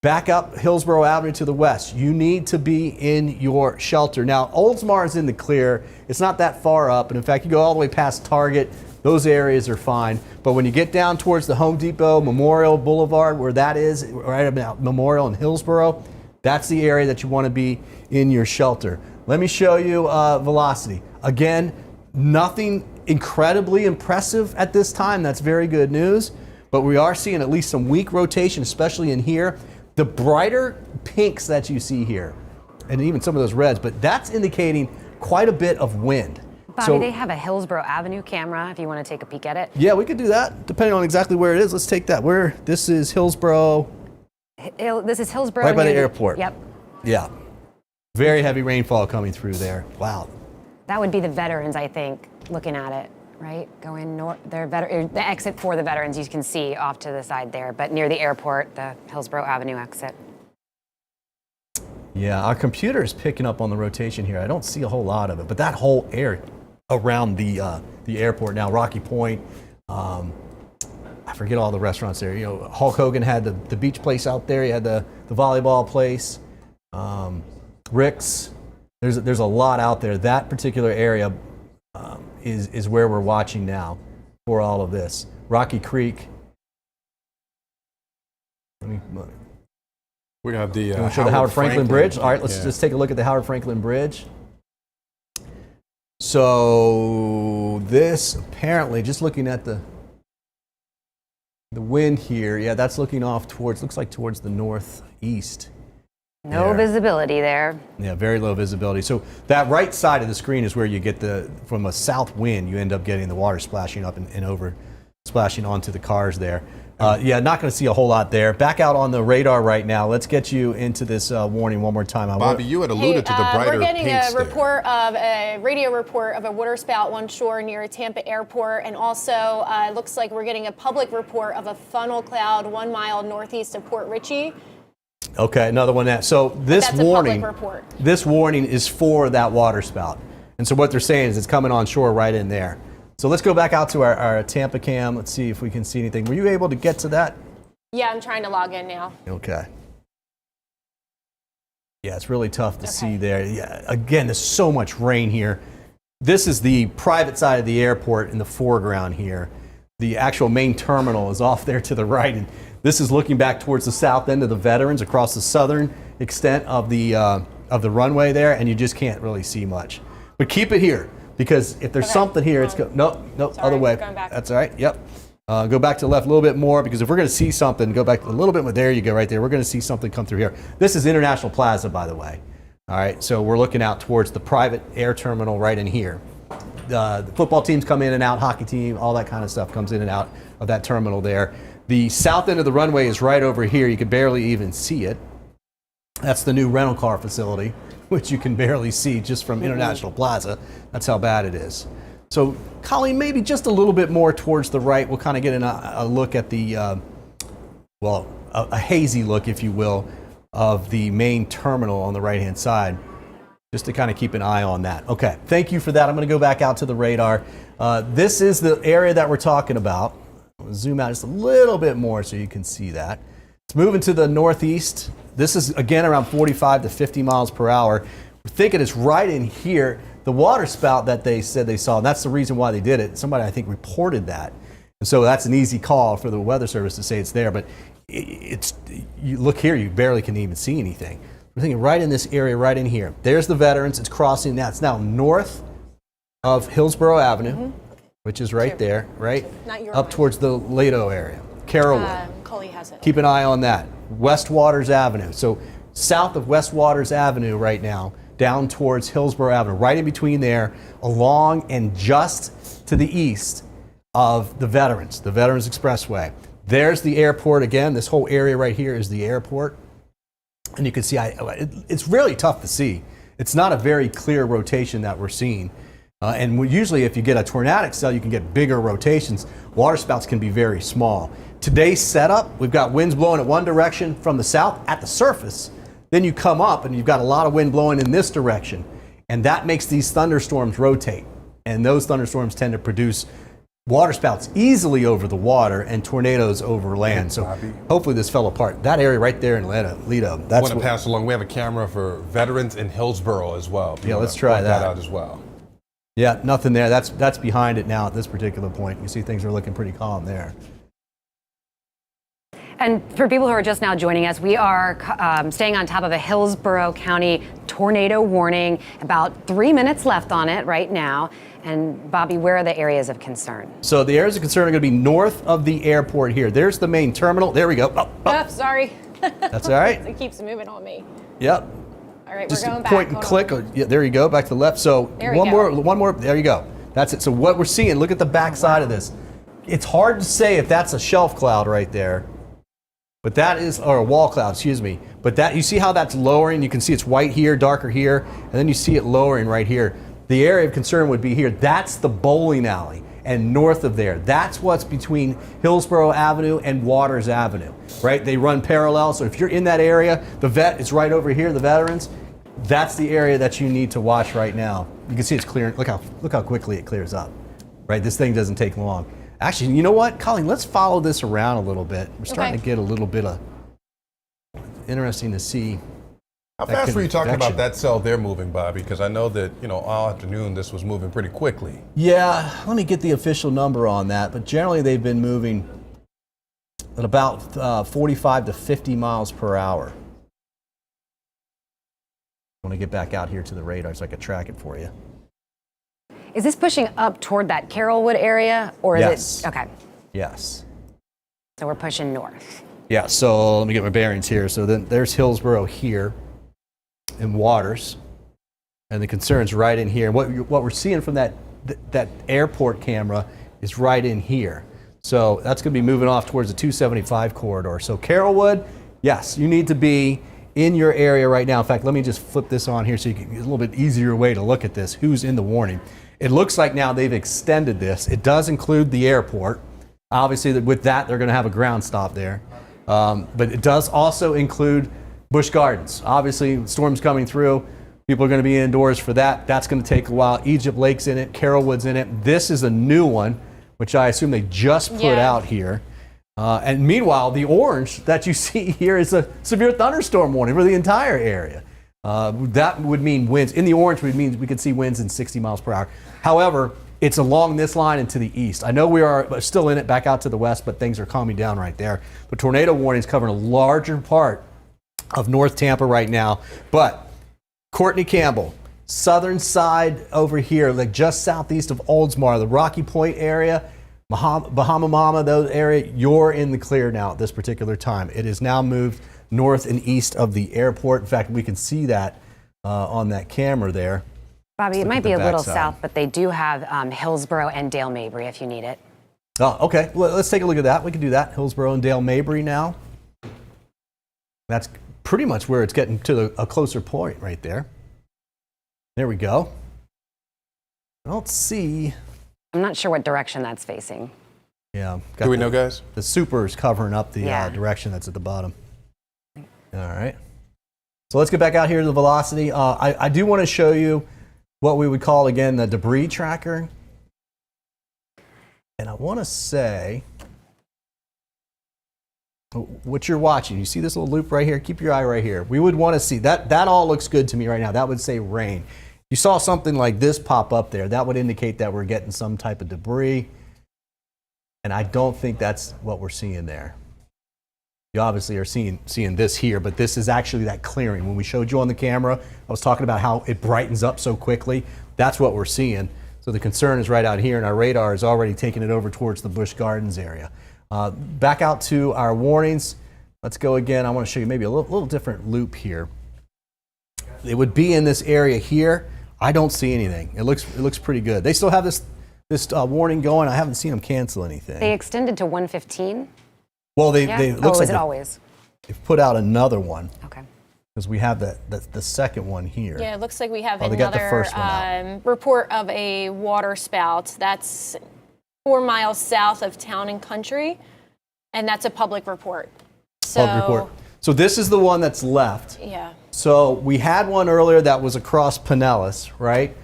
back up Hillsborough Avenue to the west, you need to be in your shelter. Now, Oldsmar is in the clear. It's not that far up. And in fact, you go all the way past Target. Those areas are fine. But when you get down towards the Home Depot, Memorial Boulevard, where that is, right about Memorial and Hillsborough, that's the area that you want to be in your shelter. Let me show you velocity. Again, nothing incredibly impressive at this time. That's very good news. But we are seeing at least some weak rotation, especially in here. The brighter pinks that you see here, and even some of those reds, but that's indicating quite a bit of wind. Bobby, they have a Hillsborough Avenue camera if you want to take a peek at it. Yeah, we could do that, depending on exactly where it is. Let's take that. This is Hillsborough. This is Hillsborough. Right by the airport. Yep. Yeah. Very heavy rainfall coming through there. Wow. That would be the Veterans, I think, looking at it, right? Going north, the exit for the Veterans you can see off to the side there, but near the airport, the Hillsborough Avenue exit. Yeah, our computer is picking up on the rotation here. I don't see a whole lot of it, but that whole area around the airport now, Rocky Point, I forget all the restaurants there. You know, Hulk Hogan had the beach place out there. He had the volleyball place, Rick's. There's a lot out there. That particular area is where we're watching now for all of this. Rocky Creek. We have the Howard Franklin Bridge. All right, let's just take a look at the Howard Franklin Bridge. So this apparently, just looking at the wind here, yeah, that's looking off looks like towards the northeast. No visibility there. Yeah, very low visibility. So that right side of the screen is where you get from a south wind, you end up getting the water splashing up and over, splashing onto the cars there. Yeah, not going to see a whole lot there. Back out on the radar right now. Let's get you into this warning one more time. Bobby, you had alluded to the brighter pinks We're getting a radio report of a waterspout one shore near Tampa Airport, and also looks like we're getting a public report of a funnel cloud 1 mile northeast of Port Richey. Okay, another one. So this warning is for that waterspout. And so what they're saying is it's coming on shore right in there. So let's go back out to our Tampa cam. Let's see if we can see anything. Were you able to get to that? Yeah, I'm trying to log in now. Okay. Yeah, it's really tough to see there. Yeah, again, there's so much rain here. This is the private side of the airport in the foreground here. The actual main terminal is off there to the right, and this is looking back towards the south end of the Veterans across the southern extent of the runway there, and you just can't really see much. But keep it here, because if there's something here, it's nope, Sorry, other way. going back. That's all right. Yep. Go back to the left a little bit more, because if we're going to see something, go back a little bit more. There you go, right there. We're going to see something come through here. This is International Plaza, by the way. All right, so we're looking out towards the private air terminal right in here. The football teams come in and out, hockey team, all that kind of stuff comes in and out of that terminal there. The south end of the runway is right over here. You can barely even see it. That's the new rental car facility, which you can barely see just from International Plaza. That's how bad it is. So, Colleen, maybe just a little bit more towards the right. We'll kind of get a look at the, a hazy look, if you will, of the main terminal on the right-hand side, just to kind of keep an eye on that. Okay, thank you for that. I'm going to go back out to the radar. This is the area that we're talking about. I'll zoom out just a little bit more so you can see that. It's moving to the northeast. This is, again, around 45 to 50 miles per hour. We're thinking it's right in here. The water spout that they said they saw, and that's the reason why they did it. Somebody, I think, reported that. And so that's an easy call for the Weather Service to say it's there. But you look here, you barely can even see anything. We're thinking right in this area, right in here. There's the Veterans. It's crossing that. It's now north of Hillsborough Avenue, which is right there, right? Not your up one. towards the Lato area. Carrollwood. Cully has it. Keep an eye on that. West Waters Avenue. So south of West Waters Avenue right now, down towards Hillsborough Avenue, right in between there, along and just to the east of the Veterans Expressway. There's the airport again. This whole area right here is the airport. And you can see, it's really tough to see. It's not a very clear rotation that we're seeing. And usually if you get a tornadic cell, you can get bigger rotations. Water spouts can be very small. Today's setup, we've got winds blowing at one direction from the south at the surface. Then you come up and you've got a lot of wind blowing in this direction. And that makes these thunderstorms rotate. And those thunderstorms tend to produce water spouts easily over the water and tornadoes over land. So hopefully this fell apart. That area right there in Lido. I want to pass along. We have a camera for Veterans in Hillsborough as well. Yeah, let's try that out as well. Yeah, nothing there. That's behind it now at this particular point. You see things are looking pretty calm there. And for people who are just now joining us, we are staying on top of a Hillsborough County tornado warning. About 3 minutes left on it right now. And Bobby, where are the areas of concern? So the areas of concern are going to be north of the airport here. There's the main terminal. There we go. Oh, sorry. That's all right. It keeps moving on me. Yep. All right, Just we're going back. point and Hold click. on. Yeah, there you go. Back to the left. So There we one go. more. There you go. That's it. So what we're seeing, look at the back side of this. It's hard to say if that's a shelf cloud right there. But that is, or a wall cloud, excuse me. But that, you see how that's lowering? You can see it's white here, darker here, and then you see it lowering right here. The area of concern would be here. That's the bowling alley. And north of there, that's what's between Hillsborough Avenue and Waters Avenue, right? They run parallel. So if you're in that area, the vet is right over here, the Veterans. That's the area that you need to watch right now. You can see it's clearing. Look how quickly it clears up, right? This thing doesn't take long. Actually, you know what, Colleen? Let's follow this around a little bit. We're starting to get a little bit of interesting to see. How fast were you talking about that cell there moving, Bobby? Because I know that, all afternoon this was moving pretty quickly. Yeah, let me get the official number on that. But generally they've been moving at about 45 to 50 miles per hour. I want to get back out here to the radar so I can track it for you. Is this pushing up toward that Carrollwood area, or is Yes. it? Okay, Yes. so we're pushing north. Yeah, so let me get my bearings here. So then there's Hillsborough here and Waters. And the concern's right in here. What we're seeing from that airport camera is right in here. So that's going to be moving off towards the 275 corridor. So Carrollwood, yes, you need to be in your area right now. In fact, let me just flip this on here so you can get a little bit easier way to look at this. Who's in the warning? It looks like now they've extended this. It does include the airport. Obviously, with that, they're going to have a ground stop there. But it does also include Busch Gardens. Obviously, storms coming through. People are going to be indoors for that. That's going to take a while. Egypt Lake's in it. Carrollwood's in it. This is a new one, which I assume they just put out here. And meanwhile, the orange that you see here is a severe thunderstorm warning for the entire area. That would mean winds. In the orange would mean we could see winds in 60 miles per hour. However, it's along this line and to the east. I know we are still in it back out to the west, but things are calming down right there. The tornado warning is covering a larger part of North Tampa right now. But Courtney Campbell, southern side over here, like just southeast of Oldsmar, the Rocky Point area, Bahama Mama, those area, you're in the clear now at this particular time. It is now moved north and east of the airport. In fact, we can see that on that camera there. Bobby, it might be a little south, but they do have Hillsborough and Dale Mabry if you need it. Oh, okay. Well, let's take a look at that. We can do that. Hillsborough and Dale Mabry now. That's pretty much where it's getting to a closer point right there. There we go. I don't see. I'm not sure what direction that's facing. Yeah. Do we know, guys? The super is covering up the direction that's at the bottom. All right. So let's get back out here to the velocity. I do want to show you what we would call, again, the debris tracker. And I want to say, what you're watching, you see this little loop right here? Keep your eye right here. We would want to see that. That all looks good to me right now. That would say rain. You saw something like this pop up there. That would indicate that we're getting some type of debris. And I don't think that's what we're seeing there. You obviously are seeing this here, but this is actually that clearing. When we showed you on the camera, I was talking about how it brightens up so quickly. That's what we're seeing. So the concern is right out here, and our radar is already taking it over towards the Busch Gardens area. Back out to our warnings. Let's go again. I want to show you maybe a little different loop here. It would be in this area here. I don't see anything. It looks pretty good. They still have this warning going. I haven't seen them cancel anything. They extended to 1:15. Well, they looks like always? They've put out another one. Okay. Because we have the second one here. Yeah, it looks like we have they got the first one another report of a water spout. That's 4 miles south of Town and Country, and that's a public report. Public report. So this is the one that's left. Yeah. So we had one earlier that was across Pinellas, right?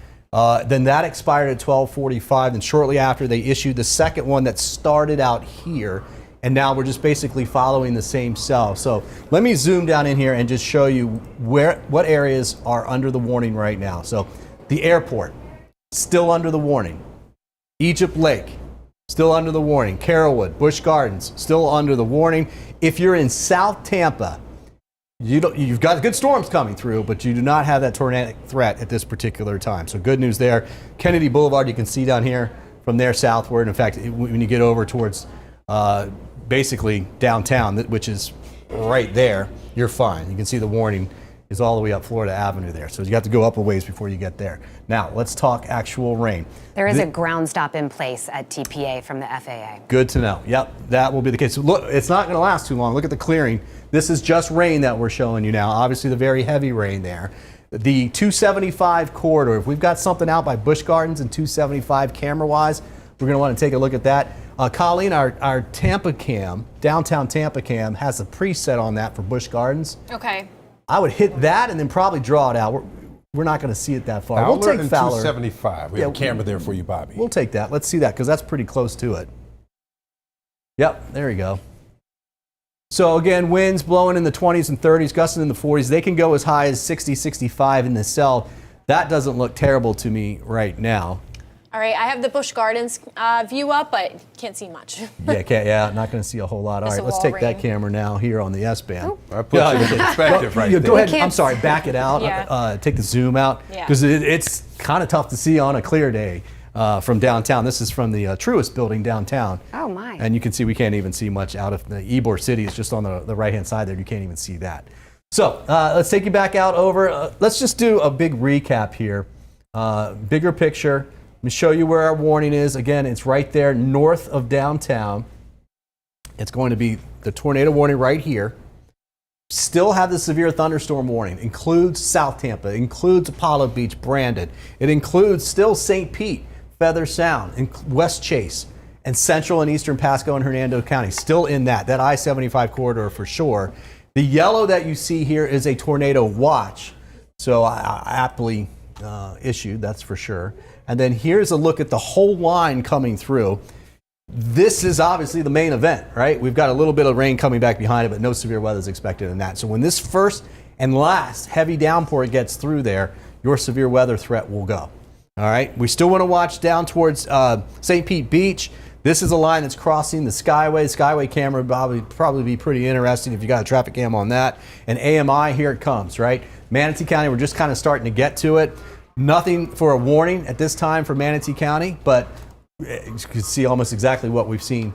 Then that expired at 12:45, and shortly after they issued the second one that started out here. And now we're just basically following the same cell. So let me zoom down in here and just show you what areas are under the warning right now. So the airport, still under the warning. Egypt Lake, still under the warning. Carrollwood, Busch Gardens, still under the warning. If you're in South Tampa, you've got good storms coming through, but you do not have that tornadic threat at this particular time. So good news there. Kennedy Boulevard, you can see down here from there southward. In fact, when you get over towards basically downtown, which is right there, you're fine. You can see the warning is all the way up Florida Avenue there. So you have to go up a ways before you get there. Now, let's talk actual rain. There is a ground stop in place at TPA from the FAA. Good to know. Yep, that will be the case. So look, it's not going to last too long. Look at the clearing. This is just rain that we're showing you now. Obviously, the very heavy rain there. The 275 corridor, if we've got something out by Busch Gardens and 275 camera-wise, we're going to want to take a look at that. Colleen, our Tampa cam, downtown Tampa cam, has a preset on that for Busch Gardens. Okay. I would hit that and then probably draw it out. We're not going to see it that far. Fowler We'll take and Fowler. 275. We have a camera there for you, Bobby. We'll take that. Let's see that because that's pretty close to it. Yep, there we go. So again, winds blowing in the 20s and 30s, gusting in the 40s. They can go as high as 60, 65 in the cell. That doesn't look terrible to me right now. All right, I have the Busch Gardens view up, but can't see much. Yeah, not going to see a whole lot. All right, let's take that camera now here on the S-band. I put you in perspective right there. Go ahead. I'm sorry, back it out. Yeah. Take the zoom out because it's kind of tough to see on a clear day from downtown. This is from the Truist building downtown. Oh, my. And you can see we can't even see much out of the Ybor City. It's just on the right-hand side there. You can't even see that. So let's take you back out over. Let's just do a big recap here. Bigger picture. Let me show you where our warning is. Again, it's right there north of downtown. It's going to be the tornado warning right here. Still have the severe thunderstorm warning. Includes South Tampa, includes Apollo Beach, Brandon. It includes still St. Pete, Feather Sound, West Chase, and central and eastern Pasco and Hernando County. Still in that I-75 corridor for sure. The yellow that you see here is a tornado watch. So aptly issued, that's for sure. And then here's a look at the whole line coming through. This is obviously the main event, right? We've got a little bit of rain coming back behind it, but no severe weather is expected in that. So when this first and last heavy downpour gets through there, your severe weather threat will go. All right, we still want to watch down towards St. Pete Beach. This is a line that's crossing the Skyway. Skyway camera would probably be pretty interesting if you got a traffic cam on that. And AMI, here it comes, right? Manatee County, we're just kind of starting to get to it. Nothing for a warning at this time for Manatee County, but you can see almost exactly what we've seen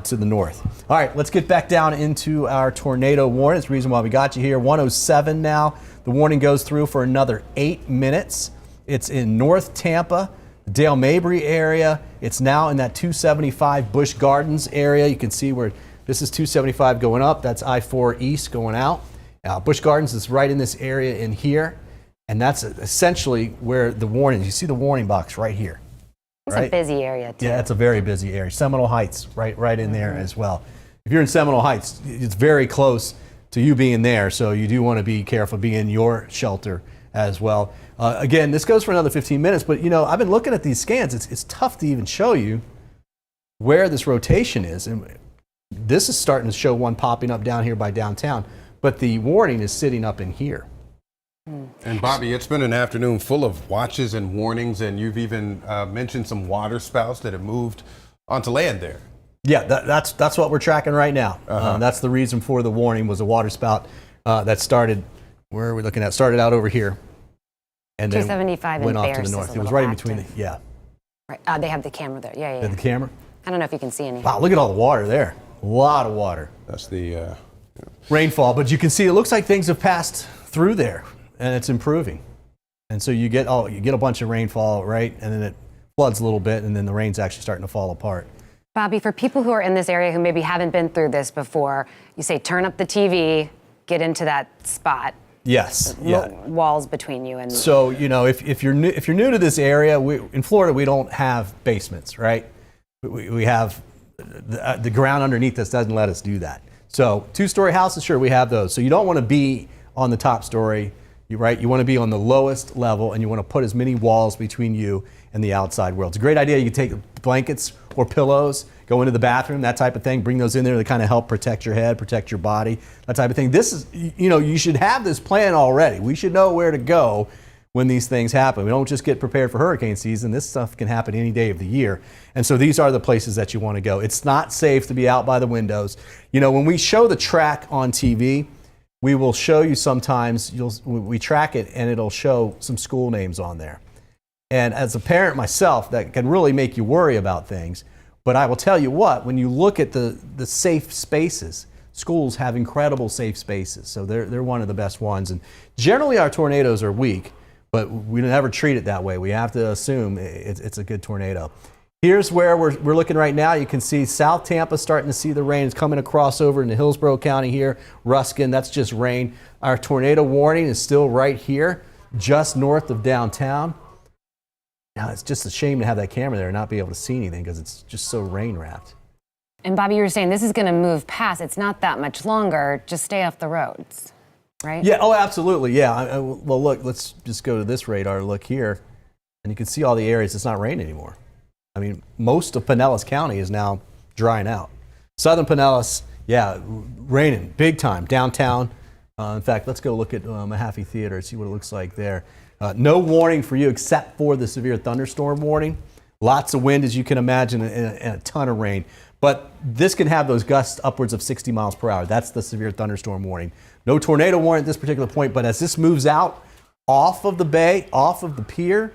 to the north. All right, let's get back down into our tornado warning. It's the reason why we got you here. 107 now. The warning goes through for another 8 minutes. It's in North Tampa, the Dale Mabry area. It's now in that 275 Busch Gardens area. You can see where this is 275 going up. That's I-4 east going out. Busch Gardens is right in this area in here. And that's essentially where the warning, you see the warning box right here. It's right? a busy area too. Yeah, it's a very busy area. Seminole Heights, right in there as well. If you're in Seminole Heights, it's very close to you being there. So you do want to be careful, be in your shelter as well. Again, this goes for another 15 minutes, but you know, I've been looking at these scans. It's tough to even show you where this rotation is. And this is starting to show one popping up down here by downtown, but the warning is sitting up in here. And Bobby, it's been an afternoon full of watches and warnings, and you've even mentioned some water spouts that have moved onto land there. Yeah, that's what we're tracking right now. That's the reason for the warning, was a water spout that started, where are we looking at? Started out over here. And then 275 went and off to the Bears north. is It a was little right in between active. yeah. Right. They have the camera there. Yeah. The camera. I don't know if you can see anything. Wow, look at all the water there. A lot of water. That's the Rainfall, but you can see it looks like things have passed through there and it's improving. And so you get a bunch of rainfall, right? And then it floods a little bit and then the rain's actually starting to fall apart. Bobby, for people who are in this area who maybe haven't been through this before, you say turn up the TV, get into that spot. Yes. Yeah. Walls between you and. So you know, if you're new to this area, in Florida we don't have basements, right? We have the ground underneath us doesn't let us do that. So 2-story houses, sure, we have those. So you don't want to be on the top story, right? You want to be on the lowest level, and you want to put as many walls between you and the outside world. It's a great idea. You can take blankets or pillows, go into the bathroom, that type of thing, bring those in there to kind of help protect your head, protect your body, that type of thing. This is, you know, you should have this plan already. We should know where to go when these things happen. We don't just get prepared for hurricane season. This stuff can happen any day of the year. And so these are the places that you want to go. It's not safe to be out by the windows. You know, when we show the track on TV, we will show you sometimes, we track it and it'll show some school names on there. And as a parent myself, that can really make you worry about things. But I will tell you what, when you look at the safe spaces, schools have incredible safe spaces. So they're one of the best ones. And generally our tornadoes are weak, but we never treat it that way. We have to assume it's a good tornado. Here's where we're looking right now. You can see South Tampa starting to see the rain. It's coming across over into Hillsborough County here. Ruskin, that's just rain. Our tornado warning is still right here, just north of downtown. Now, it's just a shame to have that camera there and not be able to see anything because it's just so rain wrapped. And Bobby, you were saying this is going to move past. It's not that much longer. Just stay off the roads, right? Yeah, oh, absolutely. Yeah. Well, look, let's just go to this radar. Look here. And you can see all the areas it's not raining anymore. I mean, most of Pinellas County is now drying out. Southern Pinellas, yeah, raining big time. Downtown. In fact, let's go look at Mahaffey Theater, see what it looks like there. No warning for you except for the severe thunderstorm warning. Lots of wind, as you can imagine, and a ton of rain. But this can have those gusts upwards of 60 miles per hour. That's the severe thunderstorm warning. No tornado warning at this particular point, but as this moves out off of the bay, off of the pier,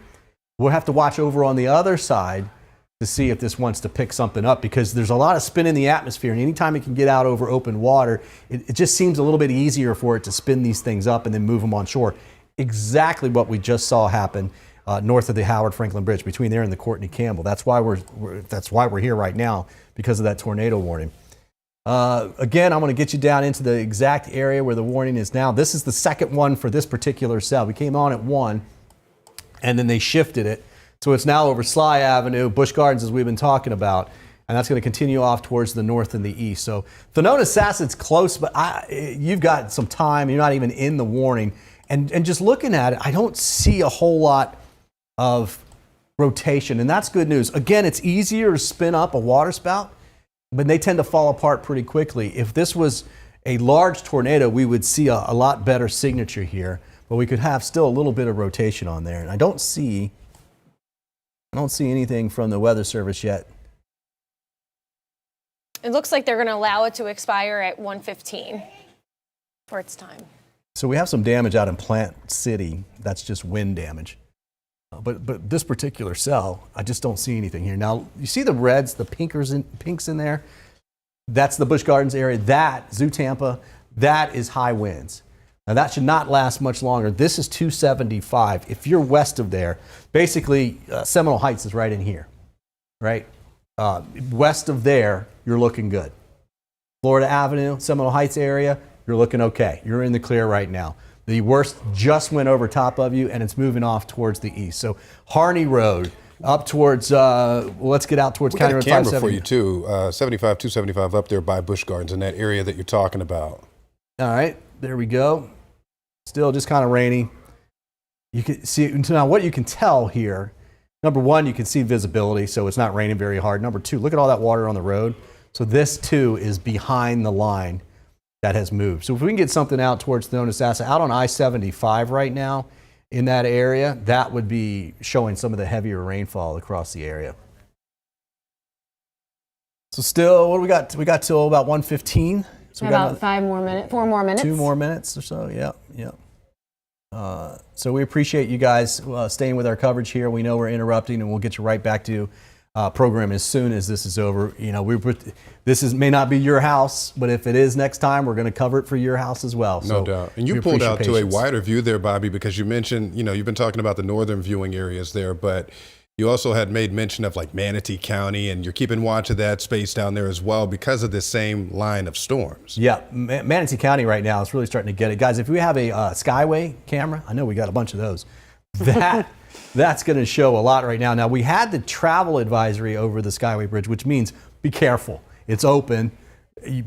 we'll have to watch over on the other side to see if this wants to pick something up, because there's a lot of spin in the atmosphere, and anytime it can get out over open water, it just seems a little bit easier for it to spin these things up and then move them on shore. Exactly what we just saw happen north of the Howard Franklin Bridge, between there and the Courtney Campbell. That's why we're here right now, because of that tornado warning. Again, I'm going to get you down into the exact area where the warning is now. This is the second one for this particular cell. We came on at 1, and then they shifted it. So it's now over Sly Avenue, Busch Gardens, as we've been talking about, and that's going to continue off towards the north and the east. So Thanona Sasset's close, but you've got some time. You're not even in the warning, And just looking at it, I don't see a whole lot of rotation, and that's good news. Again, it's easier to spin up a water spout, but they tend to fall apart pretty quickly. If this was a large tornado, we would see a lot better signature here, but we could have still a little bit of rotation on there. And I don't see anything from the Weather Service yet. It looks like they're going to allow it to expire at 1:15 for its time. So we have some damage out in Plant City. That's just wind damage. But this particular cell, I just don't see anything here. Now, you see the reds, the pinks in there? That's the Busch Gardens area. That, Zoo Tampa, that is high winds. Now, that should not last much longer. This is 275. If you're west of there, basically, Seminole Heights is right in here, right? West of there, you're looking good. Florida Avenue, Seminole Heights area, you're looking okay. You're in the clear right now. The worst just went over top of you, and it's moving off towards the east. So Harney Road, up towards, let's get out towards County Road 570. We got a camera for you, too. 75, 275 up there by Busch Gardens in that area that you're talking about. All right, there we go. Still just kind of rainy. You can see, now what you can tell here, number one, you can see visibility, so it's not raining very hard. Number two, look at all that water on the road. So this, too, is behind the line that has moved. So if we can get something out towards Thonotassa, out on I-75 right now in that area, that would be showing some of the heavier rainfall across the area. So still, what do we got? We got till about 1:15. So we got about 4 more minutes. 2 more minutes or so. Yep. So we appreciate you guys staying with our coverage here. We know we're interrupting, and we'll get you right back to program as soon as this is over. You know, may not be your house, but if it is next time, we're going to cover it for your house as well. No doubt. And you pulled out to a wider view there, Bobby, because you mentioned, you've been talking about the northern viewing areas there, but you also had made mention of like Manatee County, and you're keeping watch of that space down there as well because of this same line of storms. Yeah, Manatee County right now is really starting to get it. Guys, if we have a Skyway camera, I know we got a bunch of those, that's going to show a lot right now. Now, we had the travel advisory over the Skyway Bridge, which means be careful. It's open,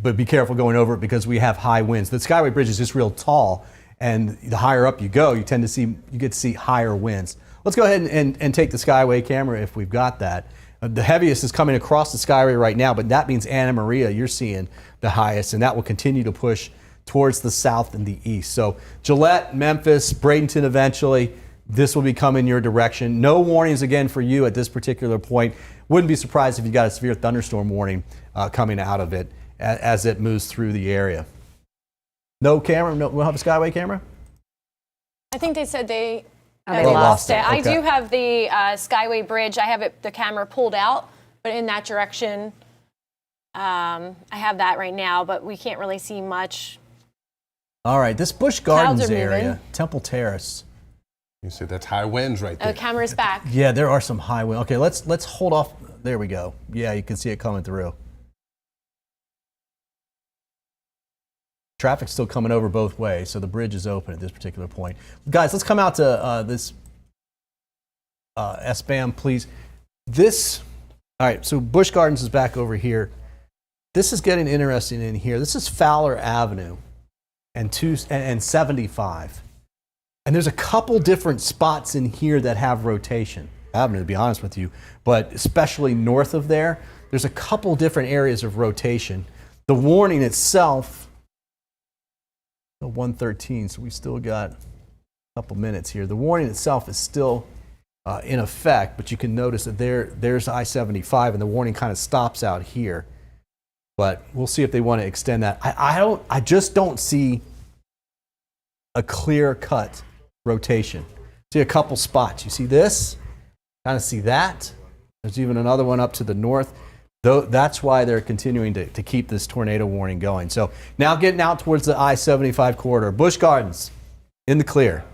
but be careful going over it because we have high winds. The Skyway Bridge is just real tall, and the higher up you go, you get to see higher winds. Let's go ahead and take the Skyway camera if we've got that. The heaviest is coming across the Skyway right now, but that means Anna Maria, you're seeing the highest, and that will continue to push towards the south and the east. So Gillette, Memphis, Bradenton eventually, this will be coming your direction. No warnings again for you at this particular point. Wouldn't be surprised if you got a severe thunderstorm warning coming out of it as it moves through the area. No camera? No, we'll have a Skyway camera? I think they said they lost it. I Okay. do have the Skyway Bridge. I have the camera pulled out, but in that direction, I have that right now, but we can't really see much. All right, this Busch Gardens Clouds are area, moving. Temple Terrace. You see, that's high winds right there. Oh, camera's back. Yeah, there are some high winds. Okay, let's hold off. There we go. Yeah, you can see it coming through. Traffic's still coming over both ways, so the bridge is open at this particular point. Guys, let's come out to this SBAM, please. All right, so Busch Gardens is back over here. This is getting interesting in here. This is Fowler Avenue and 75. And there's a couple different spots in here that have rotation. Avenue, to be honest with you, but especially north of there, there's a couple different areas of rotation. The warning itself, 1:13, so we still got a couple minutes here. The warning itself is still in effect, but you can notice that there's I-75, and the warning kind of stops out here. But we'll see if they want to extend that. I just don't see a clear-cut rotation. See a couple spots. You see this? Kind of see that. There's even another one up to the north. That's why they're continuing to keep this tornado warning going. So now getting out towards the I-75 corridor. Busch Gardens in the clear.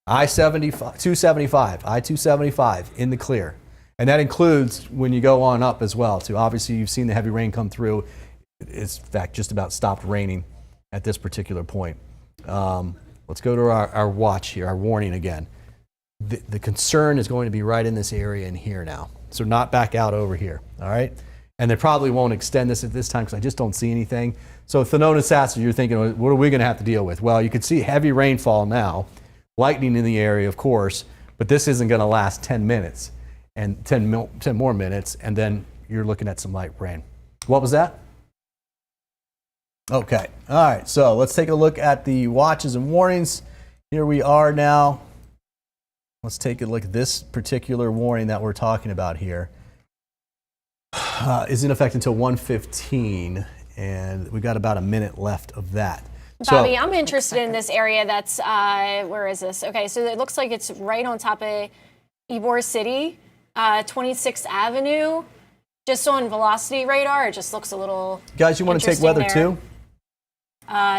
I-275 in the clear. And that includes when you go on up as well, too. Obviously, you've seen the heavy rain come through. It's, in fact, just about stopped raining at this particular point. Let's go to our watch here, our warning again. The concern is going to be right in this area in here now. So not back out over here, all right? And they probably won't extend this at this time because I just don't see anything. So Thonotassa, you're thinking, what are we going to have to deal with? Well, you can see heavy rainfall now. lightning in the area, of course, but this isn't going to last 10 minutes and 10 more minutes, and then you're looking at some light rain. What was that? Okay. All right. So let's take a look at the watches and warnings. Here we are now. Let's take a look at this particular warning that we're talking about here. Is in effect until 1:15, and we've got about a minute left of that. Bobby, I'm interested in this area that's, where is this? Okay, so it looks like it's right on top of Ybor City, 26th Avenue. Just on velocity radar, it just looks a little Guys, you want to take weather there. too?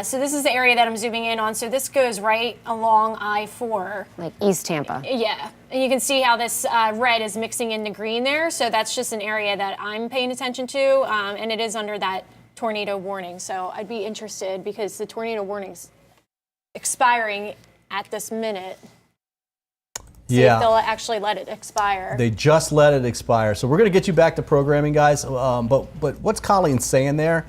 So this is the area that I'm zooming in on. So this goes right along I-4. Like East Tampa. Yeah, and you can see how this red is mixing into green there. So that's just an area that I'm paying attention to, and it is under that tornado warning. So I'd be interested because the tornado warning's expiring at this minute. See if they'll actually let it expire. They just let it expire. So we're going to get you back to programming, guys. But what's Colleen saying there?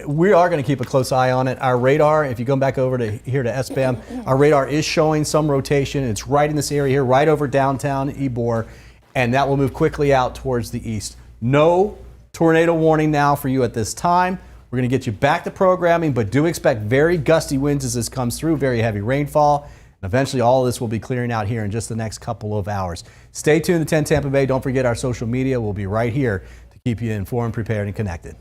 We are going to keep a close eye on it. Our radar, if you go back over to here to SBAM, our radar is showing some rotation. It's right in this area here, right over downtown Ybor, and that will move quickly out towards the east. No tornado warning now for you at this time. We're going to get you back to programming, but do expect very gusty winds as this comes through, very heavy rainfall. And eventually all of this will be clearing out here in just the next couple of hours. Stay tuned to 10 Tampa Bay. Don't forget our social media. We'll be right here to keep you informed, prepared, and connected.